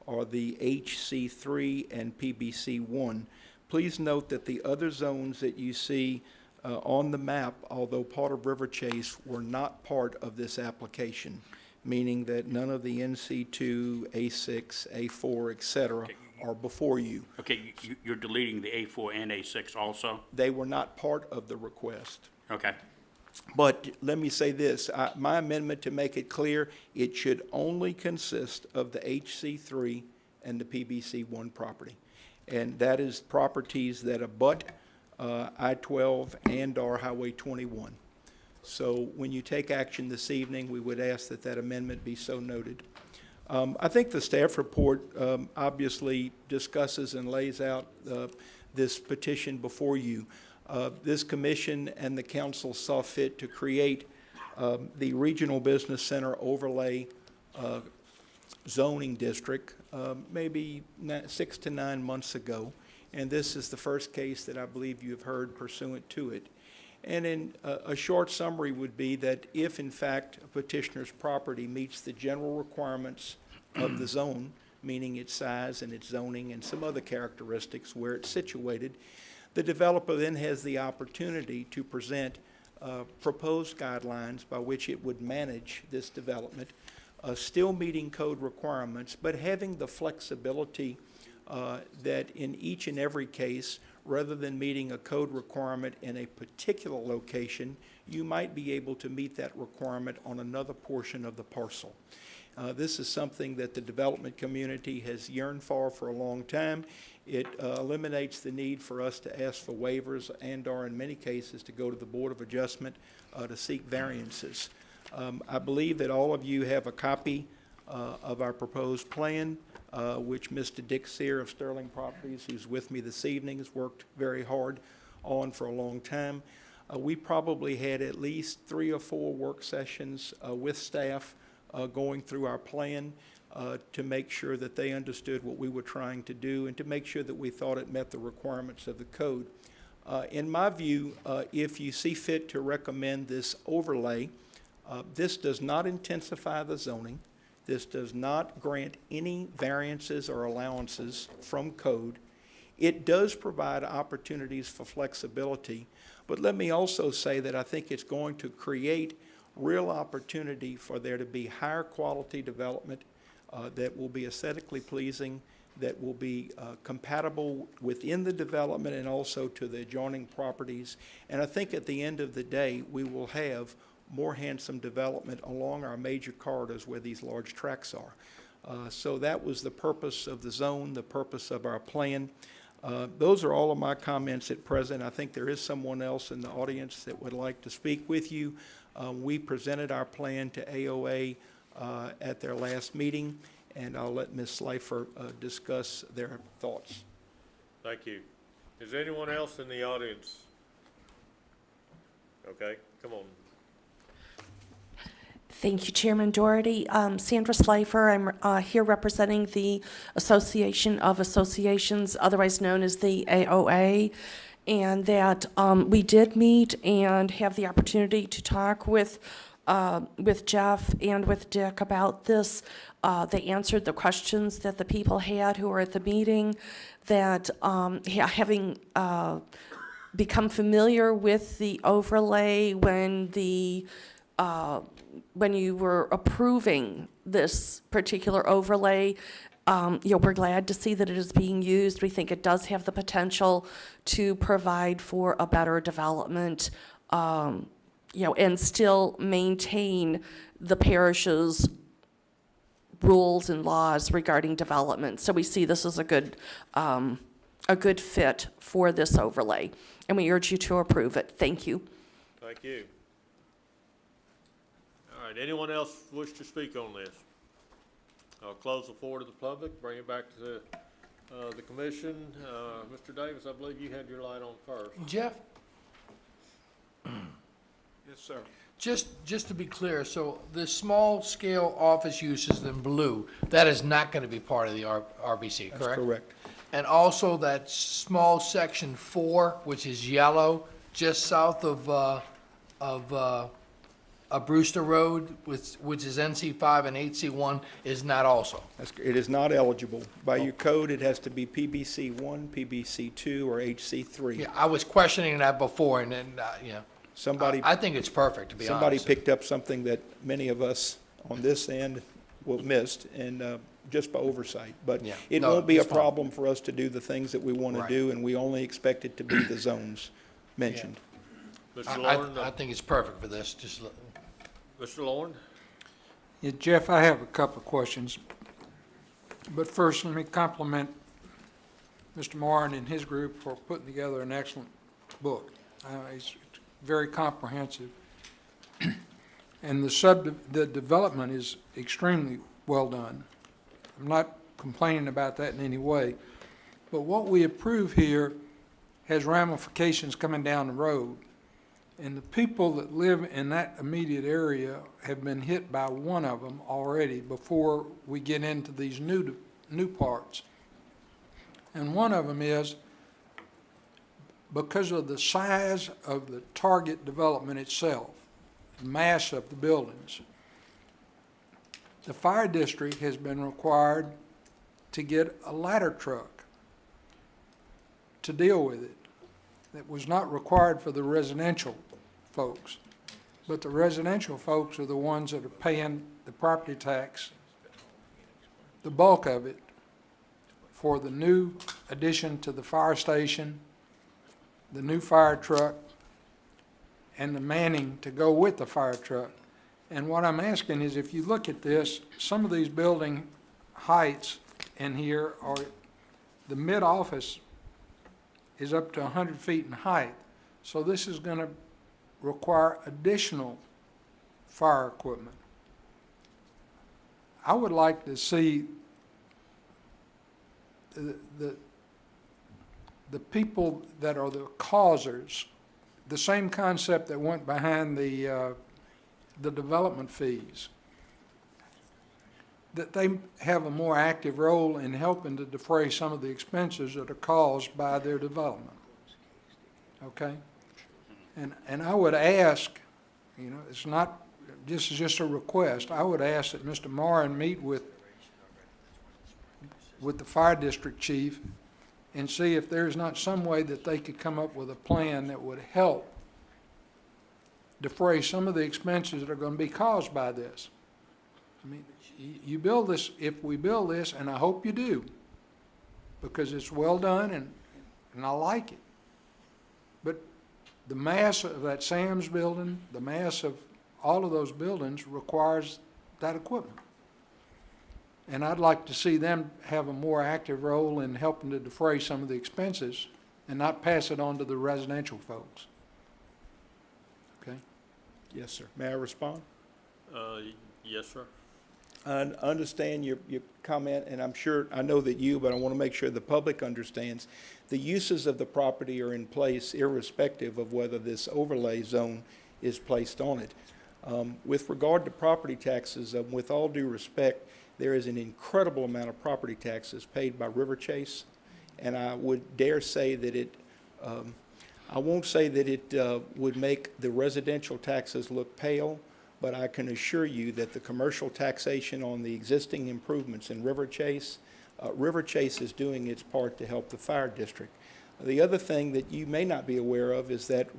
are the HC3 and PBC1. Please note that the other zones that you see on the map, although part of River Chase, were not part of this application, meaning that none of the NC2, A6, A4, et cetera, are before you. Okay, you're deleting the A4 and A6 also? They were not part of the request. Okay. But let me say this, my amendment to make it clear, it should only consist of the HC3 and the PBC1 property. And that is properties that abut I-12 and or Highway 21. So when you take action this evening, we would ask that that amendment be so noted. I think the staff report obviously discusses and lays out this petition before you. This commission and the council saw fit to create the Regional Business Center Overlay zoning district maybe 6 to 9 months ago. And this is the first case that I believe you have heard pursuant to it. And in a short summary would be that if in fact a petitioner's property meets the general requirements of the zone, meaning its size and its zoning and some other characteristics where it's situated, the developer then has the opportunity to present proposed guidelines by which it would manage this development, still meeting code requirements, but having the flexibility that in each and every case, rather than meeting a code requirement in a particular location, you might be able to meet that requirement on another portion of the parcel. This is something that the development community has yearned for a long time. It eliminates the need for us to ask for waivers and/or in many cases to go to the Board of Adjustment to seek variances. I believe that all of you have a copy of our proposed plan, which Mr. Dick Sear of Sterling Properties, who's with me this evening, has worked very hard on for a long time. We probably had at least 3 or 4 work sessions with staff going through our plan to make sure that they understood what we were trying to do and to make sure that we thought it met the requirements of the code. In my view, if you see fit to recommend this overlay, this does not intensify the zoning. This does not grant any variances or allowances from code. It does provide opportunities for flexibility, but let me also say that I think it's going to create real opportunity for there to be higher quality development that will be aesthetically pleasing, that will be compatible within the development and also to the adjoining properties. And I think at the end of the day, we will have more handsome development along our major corridors where these large tracts are. So that was the purpose of the zone, the purpose of our plan. Those are all of my comments at present. I think there is someone else in the audience that would like to speak with you. We presented our plan to AOA at their last meeting, and I'll let Ms. Slifer discuss their thoughts. Thank you. Is there anyone else in the audience? Okay, come on. Thank you, Chairman Doherty. Sandra Slifer, I'm here representing the Association of Associations, otherwise known as the AOA, and that we did meet and have the opportunity to talk with Jeff and with Dick about this. They answered the questions that the people had who were at the meeting, that having become familiar with the overlay when you were approving this particular overlay, we're glad to see that it is being used. We think it does have the potential to provide for a better development, and still maintain the parish's rules and laws regarding development. So we see this as a good fit for this overlay, and we urge you to approve it. Thank you. Thank you. All right, anyone else wish to speak on this? I'll close the floor to the public, bring it back to the commission. Mr. Davis, I believe you had your light on first. Jeff? Yes, sir. Just to be clear, so the small-scale office uses in blue, that is not going to be part of the RBC, correct? That's correct. And also that small section 4, which is yellow, just south of Brewster Road, which is NC5 and HC1, is not also. It is not eligible. By your code, it has to be PBC1, PBC2, or HC3. Yeah, I was questioning that before, and then, Somebody, I think it's perfect, to be honest. somebody picked up something that many of us on this end missed, and just by oversight. But Yeah. it No, won't be a it's fine. problem for us to do the things that we want to Right. do, and we only expect it to be the zones mentioned. Mr. Lauren, I think it's perfect for this, just, Mr. Lauren? Yeah, Jeff, I have a couple of questions. But first, let me compliment Mr. Moran and his group for putting together an excellent book. It's very comprehensive. And the development is extremely well done. I'm not complaining about that in any way. But what we approve here has ramifications coming down the road. And the people that live in that immediate area have been hit by one of them already before we get into these new parts. And one of them is because of the size of the target development itself, the mass of the buildings, the fire district has been required to get a ladder truck to deal with it. That was not required for the residential folks. But the residential folks are the ones that are paying the property tax, the bulk of it, for the new addition to the fire station, the new fire truck, and the manning to go with the fire truck. And what I'm asking is, if you look at this, some of these building heights in here are, the mid-office is up to 100 feet in height. So this is going to require additional fire equipment. I would like to see the people that are the causers, the same concept that went behind the development fees, that they have a more active role in helping to defray some of the expenses that are caused by their development. Okay? And I would ask, you know, it's not, this is just a request, I would ask that Mr. Moran meet with the fire district chief and see if there's not some way that they could come up with a plan that would help defray some of the expenses that are going to be caused by this. I mean, you build this, if we build this, and I hope you do, because it's well done and I like it. But the mass of that Sam's building, the mass of all of those buildings requires that equipment. And I'd like to see them have a more active role in helping to defray some of the expenses and not pass it on to the residential folks. Okay? Yes, sir. May I respond? Yes, sir. I understand your comment, and I'm sure, I know that you, but I want to make sure the public understands. The uses of the property are in place irrespective of whether this overlay zone is placed on it. With regard to property taxes, with all due respect, there is an incredible amount of property taxes paid by River Chase, and I would dare say that it, I won't say that it would make the residential taxes look pale, but I can assure you that the commercial taxation on the existing improvements in River Chase is doing its part to help the fire district. The other thing that you may not be aware of is that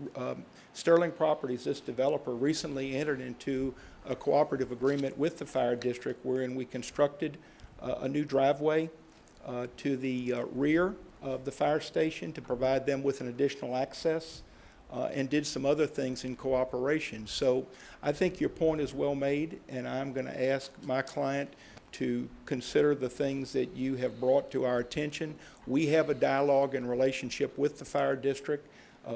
Sterling Properties, this developer, recently entered into a cooperative agreement with the fire district wherein we constructed a new driveway to the rear of the fire station to provide them with an additional access, and did some other things in cooperation. So I think your point is well made, and I'm going to ask my client to consider the things that you have brought to our attention. We have a dialogue and relationship with the fire district.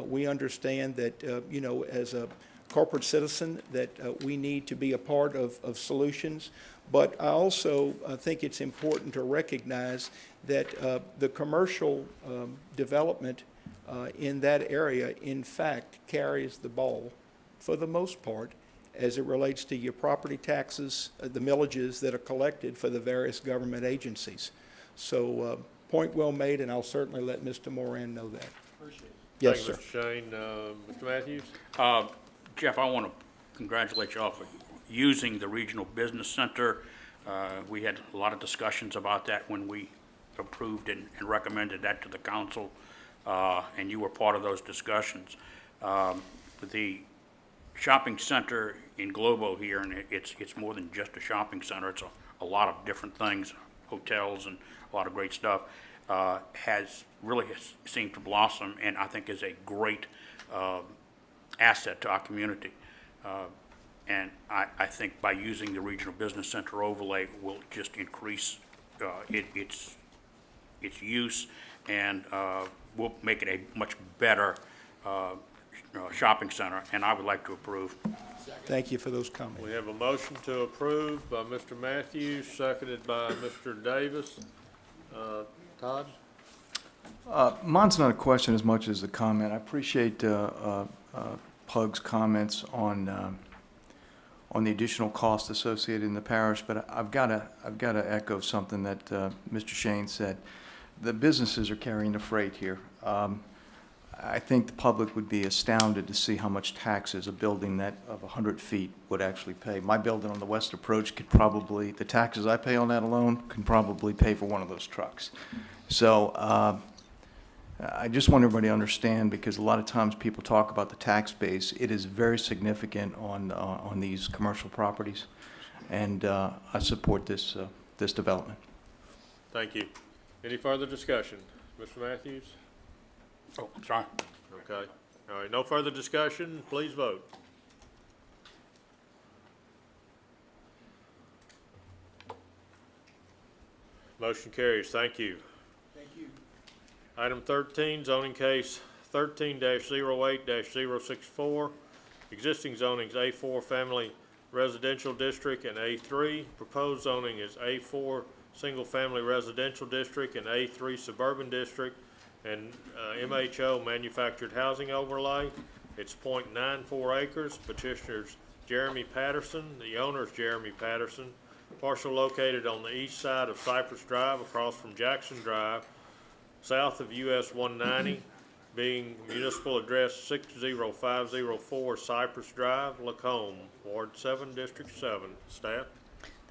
We understand that, you know, as a corporate citizen, that we need to be a part of solutions. But I also think it's important to recognize that the commercial development in that area, in fact, carries the ball for the most part as it relates to your property taxes, the millages that are collected for the various government agencies. So point well made, and I'll certainly let Mr. Moran know that. Appreciate it. Yes, Thank sir. you, Mr. Shane. Mr. Matthews? Jeff, I want to congratulate you all for using the Regional Business Center. We had a lot of discussions about that when we approved and recommended that to the council, and you were part of those discussions. The shopping center in Globo here, and it's more than just a shopping center, it's a lot of different things, hotels and a lot of great stuff, has seemed to blossom, and I think is a great asset to our community. And I think by using the Regional Business Center overlay will just increase its use, and will make it a much better shopping center, and I would like to approve. Thank you for those comments. We have a motion to approve by Mr. Matthews, seconded by Mr. Davis. Todd? Mine's not a question as much as a comment. I appreciate Pug's comments on the additional cost associated in the parish, but I've got to echo something that Mr. Shane said. The businesses are carrying the freight here. I think the public would be astounded to see how much taxes a building that of 100 feet would actually pay. My building on the west approach could probably, the taxes I pay on that alone can probably pay for one of those trucks. So I just want everybody to understand, because a lot of times people talk about the tax base. It is very significant on these commercial properties, and I support this development. Thank you. Any further discussion? Mr. Matthews? Oh, I'm sorry. Okay. All right, no further discussion. Please vote. Motion carries. Thank you. Thank you. Item 13, zoning case 13-08-064. Existing zoning is A4 Family Residential District and A3. Proposed zoning is A4 Single Family Residential District and A3 Suburban District and MHO Manufactured Housing Overlay. It's .94 acres. Petitioner's Jeremy Patterson. The owner is Jeremy Patterson. Parcel located on the east side of Cypress Drive across from Jackson Drive, south of US 190, being municipal address 60504 Cypress Drive, Lacombe, Ward 7, District 7. Staff?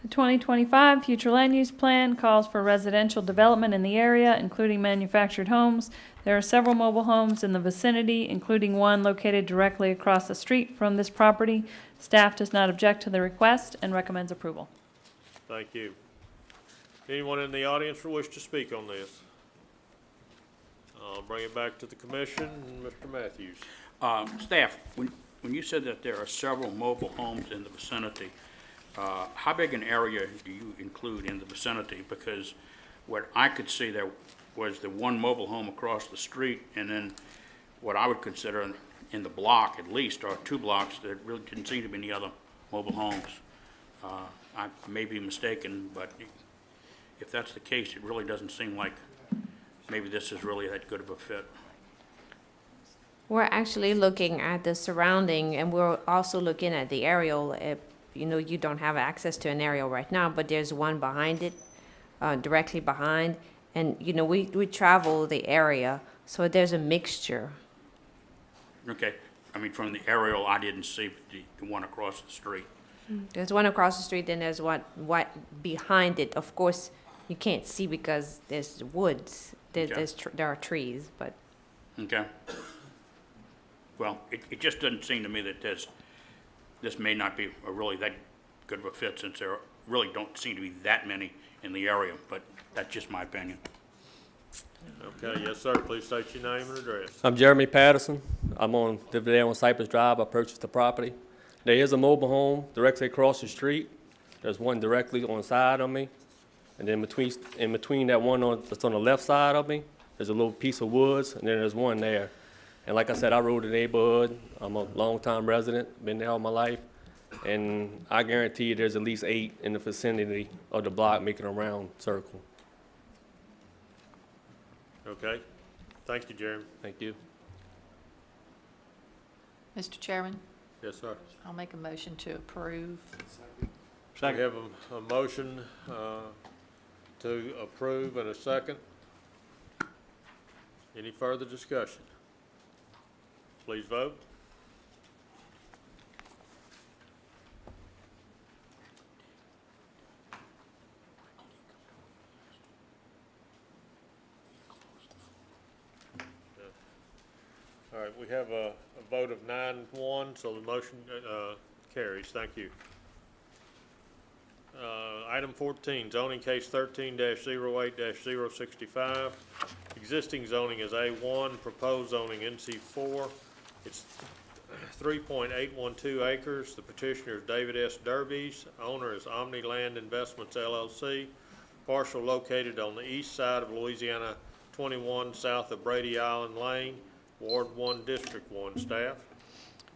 The 2025 future land use plan calls for residential development in the area, including manufactured homes. There are several mobile homes in the vicinity, including one located directly across the street from this property. Staff does not object to the request and recommends approval. Thank you. Anyone in the audience wish to speak on this? I'll bring it back to the commission. Mr. Matthews. Staff, when you said that there are several mobile homes in the vicinity, how big an area do you include in the vicinity? Because what I could see there was the one mobile home across the street, and then what I would consider in the block at least, or 2 blocks, there really didn't seem to be any other mobile homes. I may be mistaken, but if that's the case, it really doesn't seem like maybe this is really that good of a fit. We're actually looking at the surrounding, and we're also looking at the aerial. You know, you don't have access to an aerial right now, but there's one behind it, directly behind. And, you know, we travel the area, so there's a mixture. Okay, I mean, from the aerial, I didn't see the one across the street. There's one across the street, and there's one behind it. Of course, you can't see because there's woods. There are trees, but. Okay. Well, it just doesn't seem to me that this may not be a really that good of a fit, since there really don't seem to be that many in the area, but that's just my opinion. Okay, yes, sir. Please state your name and address. I'm Jeremy Patterson. live there on Cypress Drive. I purchased the property. There is a mobile home directly across the street. There's one directly on the side of me. And then in between that one that's on the left side of me, there's a little piece of woods, and then there's one there. And like I said, I rode the neighborhood. I'm a longtime resident, been there all my life. And I guarantee you there's at least 8 in the vicinity of the block making a round circle. Okay. Thank you, Jeremy. Thank you. Mr. Chairman, Yes, sir. I'll make a motion to approve. We have a motion to approve and a second. Any further discussion? Please vote. All right, we have a vote of 9-1, so the motion carries. Thank you. Item 14, zoning case 13-08-065. Existing zoning is A1, proposed zoning NC4. It's 3.812 acres. The petitioner is David S. Derbies. Owner is Omni Land Investments LLC. Parcel located on the east side of Louisiana 21, south of Brady Island Lane, Ward 1, District 1. Staff?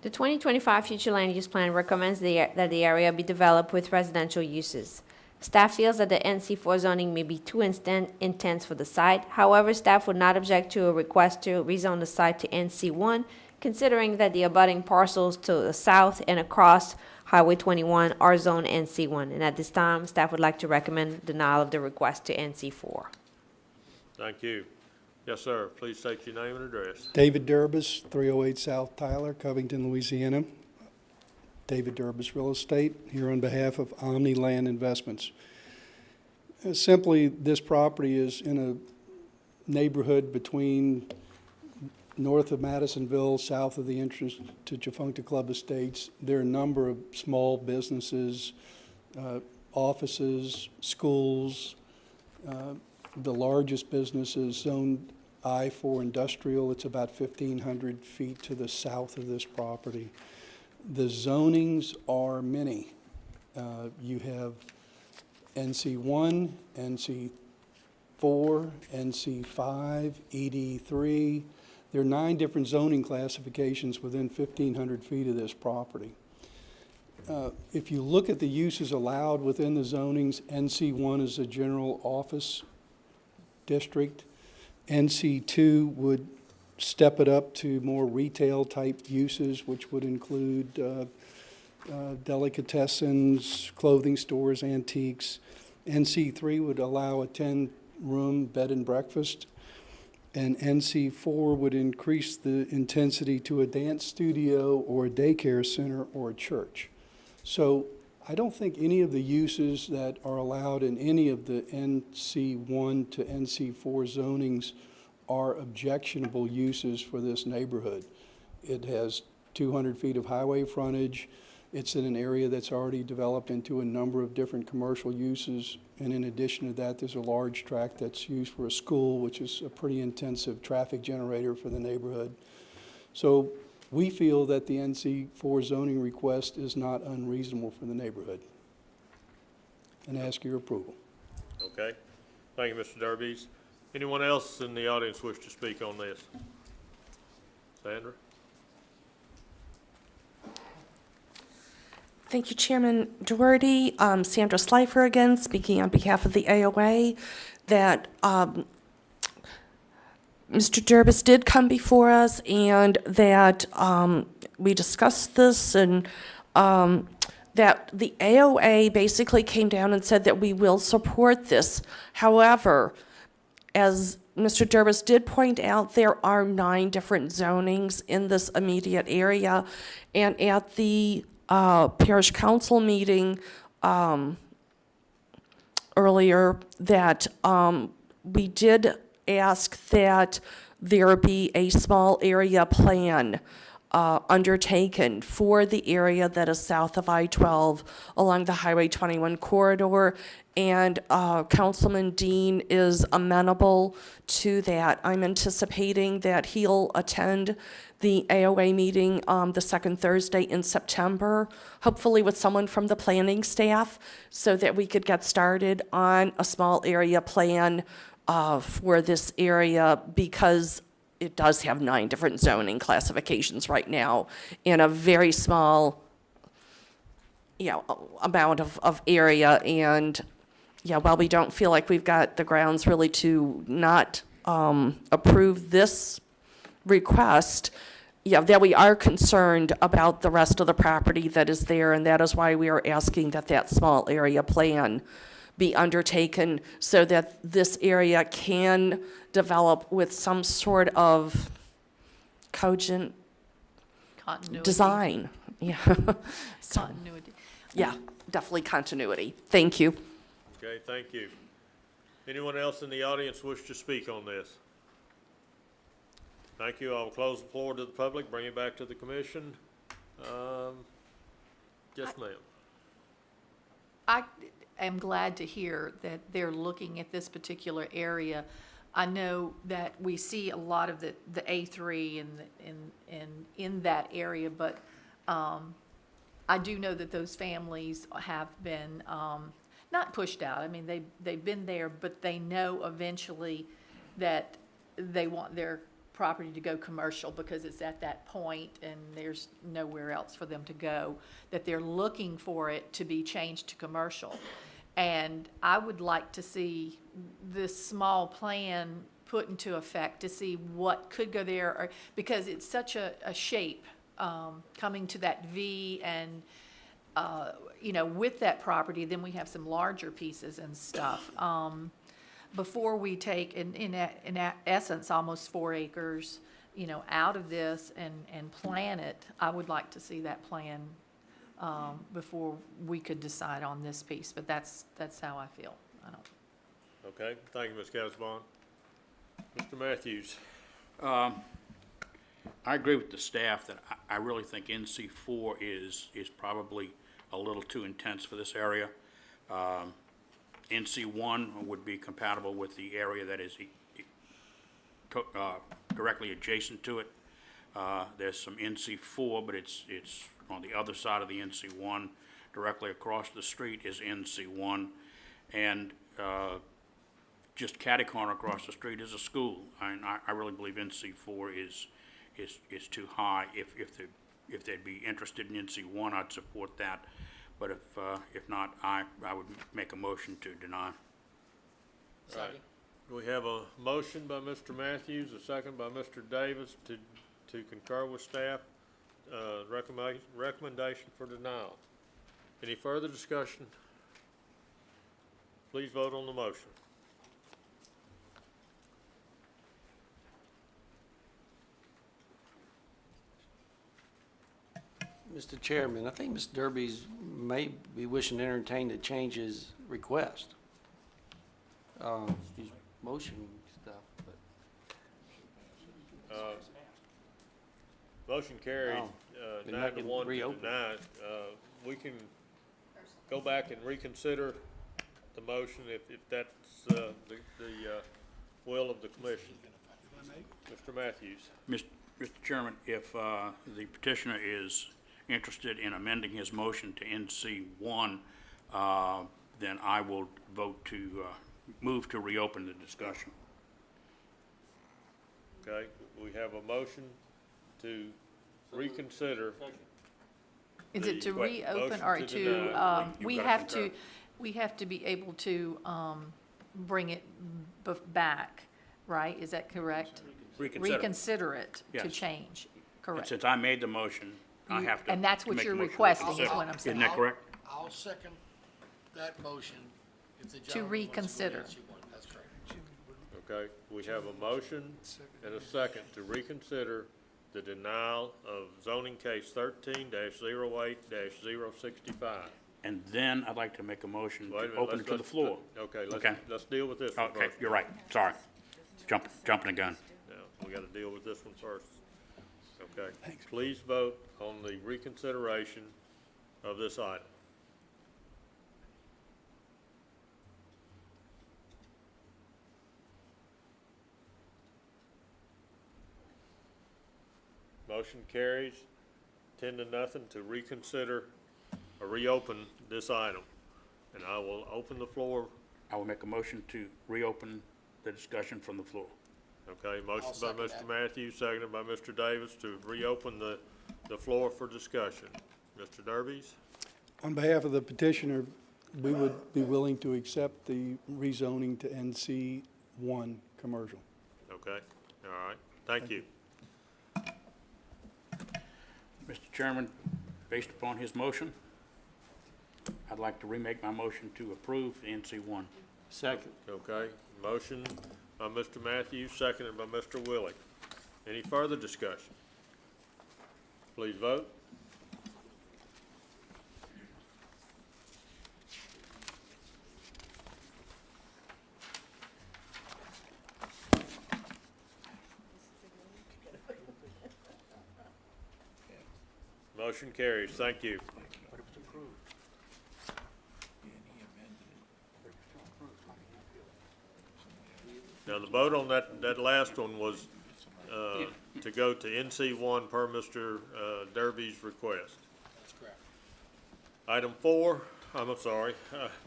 The 2025 future land use plan recommends that the area be developed with residential uses. Staff feels that the NC4 zoning may be too intense for the site. However, staff would not object to a request to rezone the site to NC1, considering that the abutting parcels to the south and across Highway 21 are zoned NC1. And at this time, staff would like to recommend denial of the request to NC4. Thank you. Yes, sir. Please state your name and address. David Durbis, 308 South Tyler, Covington, Louisiana. David Durbis Real Estate, here on behalf of Omni Land Investments. Simply, this property is in a neighborhood between north of Madisonville, south of the entrance to Chafuncta Club Estates, there are a number of small businesses, offices, schools. The largest business is Zone I for industrial. It's about 1,500 feet to the south of this property. The zonings are many. You have NC1, NC4, NC5, ED3. There are 9 different zoning classifications within 1,500 feet of this property. If you look at the uses allowed within the zonings, NC1 is a general office district. NC2 would step it up to more retail-type uses, which would include delicatessens, clothing stores, antiques. NC3 would allow a 10-room bed and breakfast, and NC4 would increase the intensity to a dance studio or a daycare center or a church. So I don't think any of the uses that are allowed in any of the NC1 to NC4 zonings are objectionable uses for this neighborhood. It has 200 feet of highway frontage. It's in an area that's already developed into a number of different commercial uses. And in addition to that, there's a large tract that's used for a school, which is a pretty intensive traffic generator for the neighborhood. So we feel that the NC4 zoning request is not unreasonable for the neighborhood, and ask your approval. Okay. Thank you, Mr. Derbies. Anyone else in the audience wish to speak on this? Sandra? Thank you, Chairman Doherty. Sandra Slifer again, speaking on behalf of the AOA, that Mr. Durbis did come before us and that we discussed this, and that the AOA basically came down and said that we will support this. However, as Mr. Durbis did point out, there are 9 different zonings in this immediate area, and at the parish council meeting earlier, that we did ask that there be a small area plan undertaken for the area that is south of I-12 along the Highway 21 corridor, and Councilman Dean is amenable to that. I'm anticipating that he'll attend the AOA meeting the second Thursday in September, hopefully with someone from the planning staff, so that we could get started on a small area plan for this area, because it does have 9 different zoning classifications right now in a very small, amount of area. And while we don't feel like we've got the grounds really to not approve this request, that we are concerned about the rest of the property that is there, and that is why we are asking that that small area plan be undertaken so that this area can develop with some sort of cogent Continuity. design. So, Continuity. definitely continuity. Thank you. Okay, thank you. Anyone else in the audience wish to speak on this? Thank you. I will close the floor to the public, bring it back to the commission. Yes, ma'am. I am glad to hear that they're looking at this particular area. I know that we see a lot of the A3 in that area, but I do know that those families have been not pushed out. I mean, they've been there, but they know eventually that they want their property to go commercial because it's at that point and there's nowhere else for them to go, that they're looking for it to be changed to commercial. And I would like to see this small plan put into effect to see what could go there, or, because it's such a shape coming to that V, and with that property, then we have some larger pieces and stuff. Before we take, in essence, almost 4 acres, out of this and plan it, I would like to see that plan before we could decide on this piece. But that's how I feel. I don't. Okay, thank you, Ms. Casabon. Mr. Matthews. I agree with the staff that I really think NC4 is probably a little too intense for this area. NC1 would be compatible with the area that is directly adjacent to it. There's some NC4, but it's on the other side of the NC1. Directly across the street is NC1. And just catty-corner across the street is a school. I really believe NC4 is too high. If they'd be interested in NC1, I'd support that. But if not, I would make a motion to deny. Right. We have a motion by Mr. Matthews, a second by Mr. Davis to concur with staff, recommendation for denial. Any further discussion? Please vote on the motion. Mr. Chairman, I think Mr. Derby's may be wishing to entertain to change his request. His motion stuff, but. Motion carried, Oh, 9-1 to reopen. deny. We can go back and reconsider the motion if that's the will of the commission. Mr. Matthews. Mr. Chairman, if the petitioner is interested in amending his motion to NC1, then I will vote to move to reopen the discussion. Okay, we have a motion to reconsider. Is it to Wait, reopen motion or to to, deny. we gotta have to, concur. we have to be able to bring it back, right? Is that correct? Reconsider. Reconsider it to Yes. change, And correct? since I made the motion, I You- have to. and that's to what make a you're motion to requesting is reconsider. what I'm saying. Isn't that correct? I'll second that motion if the To gentleman wants reconsider. to NC1. That's correct. Okay, we have a motion and a second to reconsider the denial of zoning case 13-08-065. And then I'd like to make a motion Wait a to minute, open it to the floor. Okay, Okay. let's deal with this one Okay, first. you're right, sorry. Jumping the gun. Now, we gotta deal with this one first. Okay, please vote on the reconsideration of this item. Motion carries 10-0 to reconsider or reopen this item. And I will open the floor. I will make a motion to reopen the discussion from the floor. Okay, motion by second Mr. Matthews, seconded by Mr. Davis to reopen the floor for discussion. Mr. Derbies? On behalf of the petitioner, we would be willing to accept the rezoning to NC1 commercial. Okay, all right, thank you. Mr. Chairman, based upon his motion, I'd like to remake my motion to approve NC1. Second. Okay, motion by Mr. Matthews, seconded by Mr. Willie. Any further discussion? Please vote. Motion carries, thank you. Now, the vote on that last one was, to go to NC1 per Mr. Derby's request. That's correct. Item 4, I'm sorry,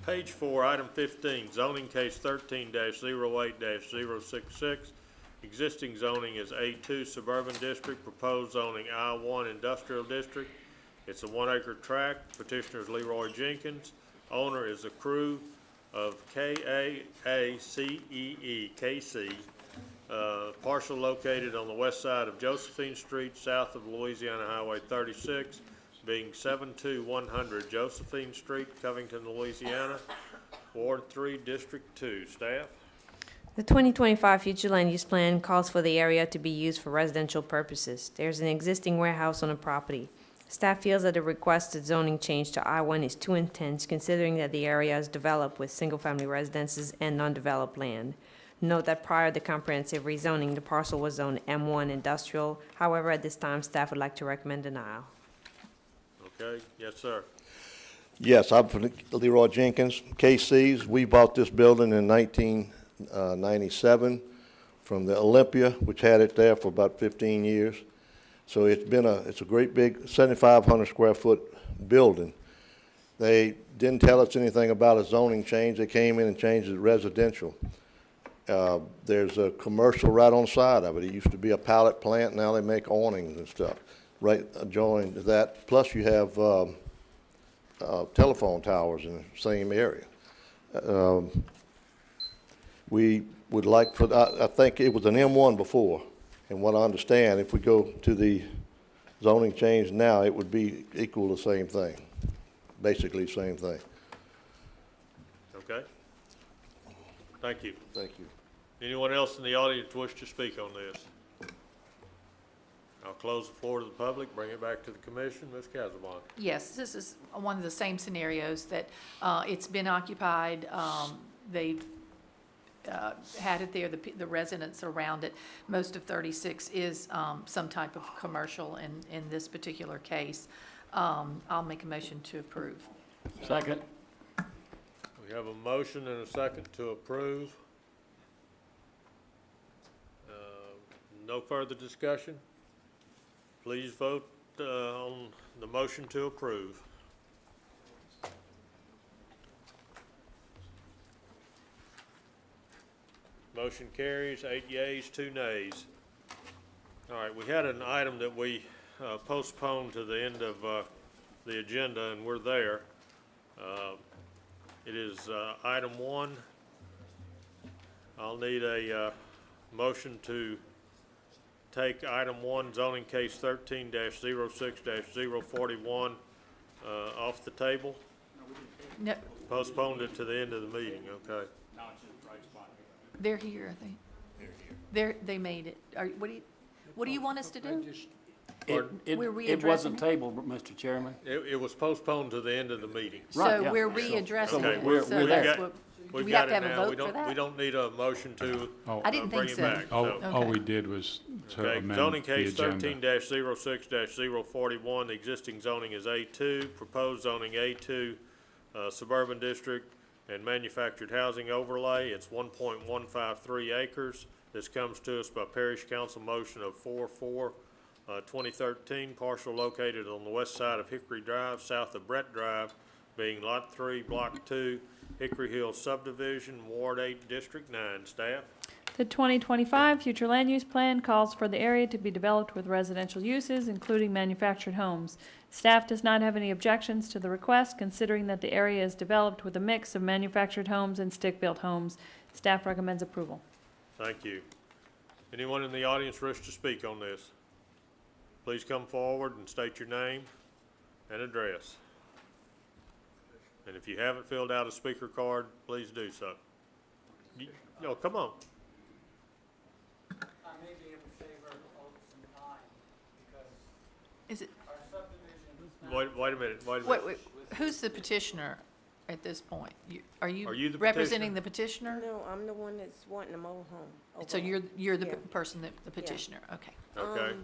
page 4, item 15, zoning case 13-08-066. Existing zoning is A2 Suburban District, proposed zoning I1 Industrial District. It's a 1-acre tract. Petitioner is Leroy Jenkins. Owner is a crew of KAACEE, KC, parcel located on the west side of Josephine Street, south of Louisiana Highway 36, being 72100 Josephine Street, Covington, Louisiana, Ward 3, District 2. Staff? The 2025 future land use plan calls for the area to be used for residential purposes. There's an existing warehouse on the property. Staff feels that the requested zoning change to I-1 is too intense, considering that the area is developed with single-family residences and non-developed land. Note that prior to the comprehensive rezoning, the parcel was zoned M1 industrial. However, at this time, staff would like to recommend denial. Okay, yes, sir. Yes, I'm from Leroy Jenkins, KC's. We bought this building in 1997 from the Olympia, which had it there for about 15 years. So it's a great big 7,500 square foot building. They didn't tell us anything about a zoning change. They came in and changed it residential. There's a commercial right on the side of it. It used to be a pallet plant. Now they make awnings and stuff right adjoining to that. Plus you have telephone towers in the same area. We would like for, I think it was an M1 before, and what I understand, if we go to the zoning change now, it would be equal to the same thing, basically the same thing. Okay. Thank you. Thank you. Anyone else in the audience wish to speak on this? I'll close the floor to the public, bring it back to the commission. Ms. Casabon. Yes, this is one of the same scenarios that it's been occupied. They've had it there, the residents around it. Most of 36 is some type of commercial in this particular case. I'll make a motion to approve. Second. We have a motion and a second to approve. No further discussion? Please vote on the motion to approve. Motion carries, 8 yeas, 2 nays. All right, we had an item that we postponed to the end of the agenda, and we're there. It is item 1. I'll need a motion to take item 1, zoning case 13-06-041 off the table. No, Postponed it to the end of the meeting, okay. they're here, I think. They made it. What do you want us to do? We're It readdressing wasn't it? tabled, Mr. Chairman. It was postponed to the end of the meeting. Right, So yeah. we're readdressing Okay, it. we're- So we've that's got- what, do We've we got have to it have a now. vote for that? We don't need a motion to I didn't bring think it so. back. All Okay. we did was to Okay, amend zoning the case agenda. 13-06-041, the existing zoning is A2, proposed zoning A2, suburban district and manufactured housing overlay. It's 1.153 acres. This comes to us by Parish Council motion of 4/4/2013, parcel located on the west side of Hickory Drive, south of Brett Drive, being Lot 3, Block 2, Hickory Hills subdivision, Ward 8, District 9. Staff? The 2025 future land use plan calls for the area to be developed with residential uses, including manufactured homes. Staff does not have any objections to the request, considering that the area is developed with a mix of manufactured homes and stick-built homes. Staff recommends approval. Thank you. Anyone in the audience wish to speak on this? Please come forward and state your name and address. And if you haven't filled out a speaker card, please do so. Oh, come on. I may be able to save her some time because Is it, our subdivision is not. Wait a minute, wait, who's the petitioner at this point? Are you Are you the representing the petitioner? No, I'm the one that's wanting a mobile home. So you're the Yeah. person, the petitioner, okay. Okay.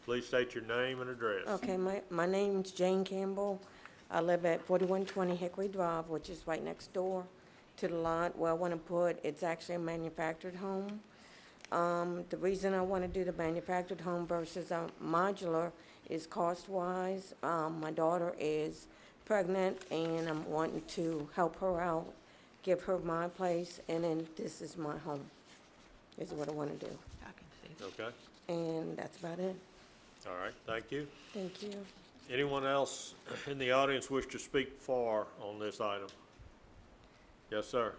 Please state your name and address. Okay, my name's Jane Campbell. I live at 4120 Hickory Drive, which is right next door to the lot where I want to put, it's actually a manufactured home. The reason I want to do the manufactured home versus a modular is cost-wise. My daughter is pregnant, and I'm wanting to help her out, give her my place, and then this is my home, is what I want to do. I can see. Okay. And that's about it. All right. Thank you. Thank you. Anyone else in the audience wish to speak for on this item? Yes, sir.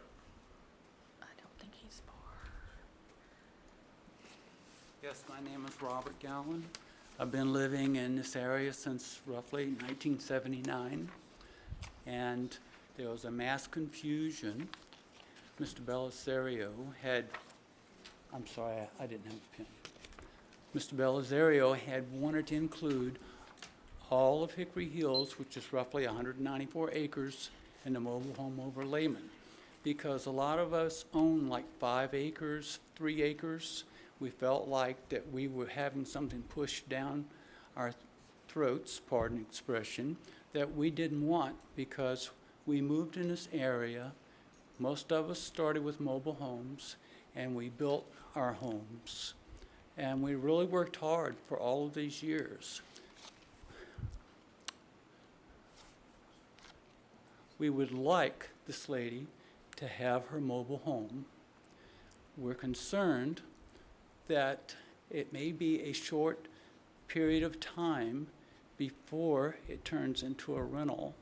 I don't think he's for. Yes, my name is Robert Gowan. I've been living in this area since roughly 1979, and there was a mass confusion. Mr. Belisario had, I'm sorry, I didn't have a pen. Mr. Belisario had wanted to include all of Hickory Hills, which is roughly 194 acres, in the mobile home overlayment. because a lot of us own like 5 acres, 3 acres. We felt like that we were having something pushed down our throats, pardon the expression, that we didn't want because we moved in this area. Most of us started with mobile homes, and we built our homes. And we really worked hard for all of these years. We would like this lady to have her mobile home. We're concerned that it may be a short period of time before it turns into a rental.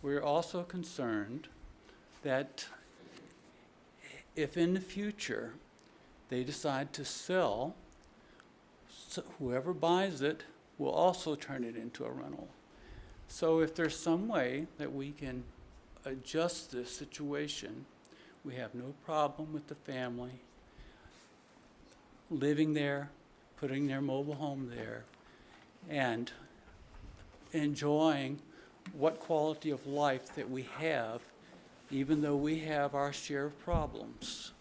We're also concerned that if in the future they decide to sell, so whoever buys it will also turn it into a rental. So if there's some way that we can adjust this situation, we have no problem with the family living there, putting their mobile home there, and enjoying what quality of life that we have, even though we have our share of problems.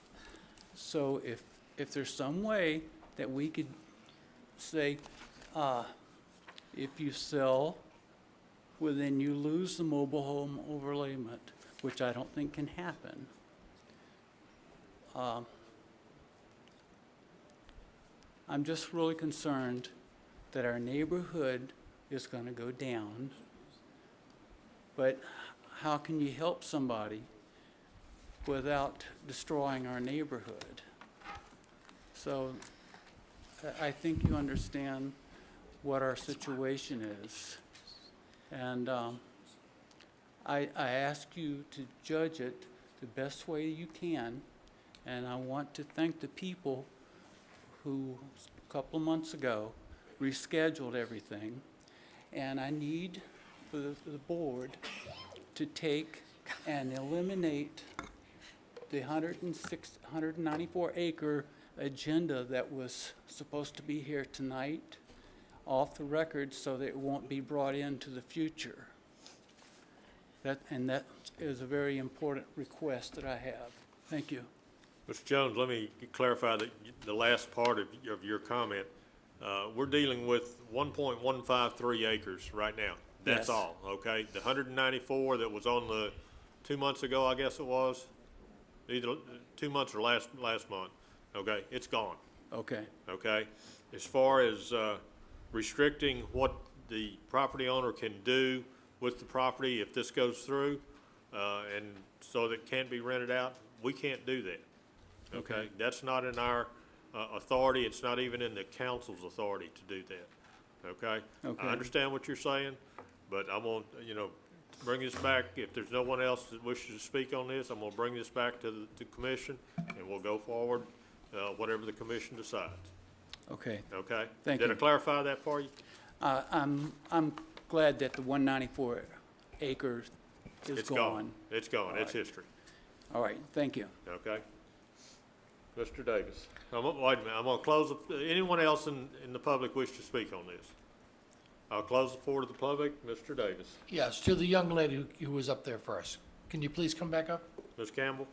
So if there's some way that we could say, if you sell, well, then you lose the mobile home overlayment, which I don't think can happen. I'm just really concerned that our neighborhood is going to go down. But how can you help somebody without destroying our neighborhood? So I think you understand what our situation is. And I ask you to judge it the best way you can. And I want to thank the people who, a couple of months ago, rescheduled everything. And I need for the board to take and eliminate the 194 acre agenda that was supposed to be here tonight off the record so that it won't be brought into the future. That is a very important request that I have. Thank you. Mr. Jones, let me clarify the last part of your comment. We're dealing with 1.153 acres right now. That's Yes. all, okay? The 194 that was on the 2 months ago, I guess it was, either 2 months or last month, okay? It's gone, Okay. okay? As far as restricting what the property owner can do with the property if this goes through, and so that it can't be rented out, we can't do that, okay? That's not in our authority. It's not even in the council's authority to do that, okay? Okay. I understand what you're saying, but I'm gonna, bring this back. If there's no one else that wishes to speak on this, I'm gonna bring this back to the commission, and we'll go forward, whatever the commission decides, Okay. okay? Thank Did you. I clarify that for you? I'm glad that the 194 acres is It's gone. It's gone. All It's right. history, All right, thank you. okay? Mr. Davis, wait a minute, I'm gonna close, anyone else in the public wish to speak on this? I'll close the floor to the public. Mr. Davis. Yes, to the young lady who was up there first. Can you please come back up? Ms. Campbell?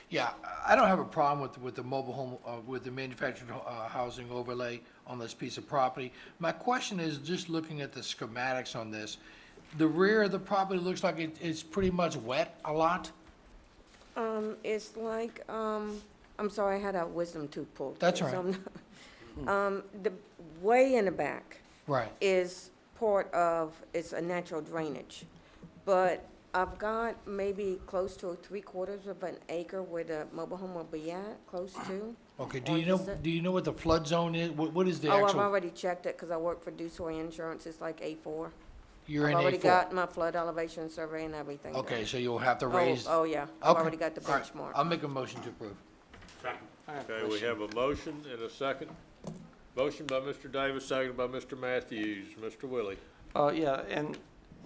Yeah, I don't have a problem with the mobile home, with the manufactured housing overlay on this piece of property. My question is, just looking at the schematics on this, the rear of the property looks like it's pretty much wet a lot? It's like, I'm sorry, I had a wisdom tooth pulled. That's so all right. I'm not- the way in the back Right. is part of, it's a natural drainage. But I've got maybe close to 3/4 of an acre where the mobile home will be at, close to. Okay, Or is it- do you know what the flood zone is? What is the Oh, I've actual? already checked it because I work for Dewsoy Insurance. It's like A4. You're in I've already A4? got my flood elevation survey and everything done. Okay, so you'll have to Oh, raise. oh, yeah. I've Okay, already got the all right. benchmark. I'll make a motion to approve. Okay, we have a motion and a second. Motion by Mr. Davis, seconded by Mr. Matthews. Mr. Willie. Yeah, and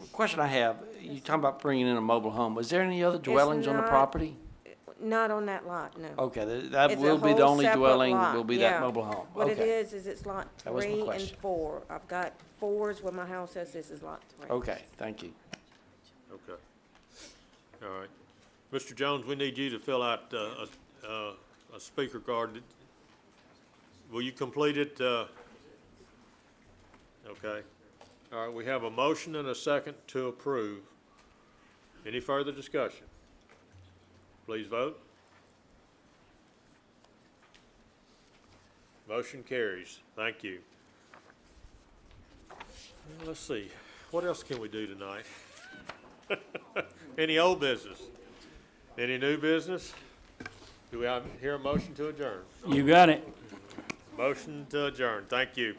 the question I have, you talking about bringing in a mobile home. Was there any other dwellings on the not- property? Not on that lot, no. Okay, that It's a will be the whole only separate dwelling, lot, will be that yeah. mobile home. What it Okay. is it's lot That was my 3 and question. 4. I've got 4s where my house is, this is lot 3. Okay, thank you. Okay. All right. Mr. Jones, we need you to fill out a speaker card. Will you complete it? Okay. All right, we have a motion and a second to approve. Any further discussion? Please vote. Motion carries. Thank you. Let's see, what else can we do tonight? Any old business? Any new business? Do we hear a motion to adjourn? You got it. Motion to adjourn. Thank you.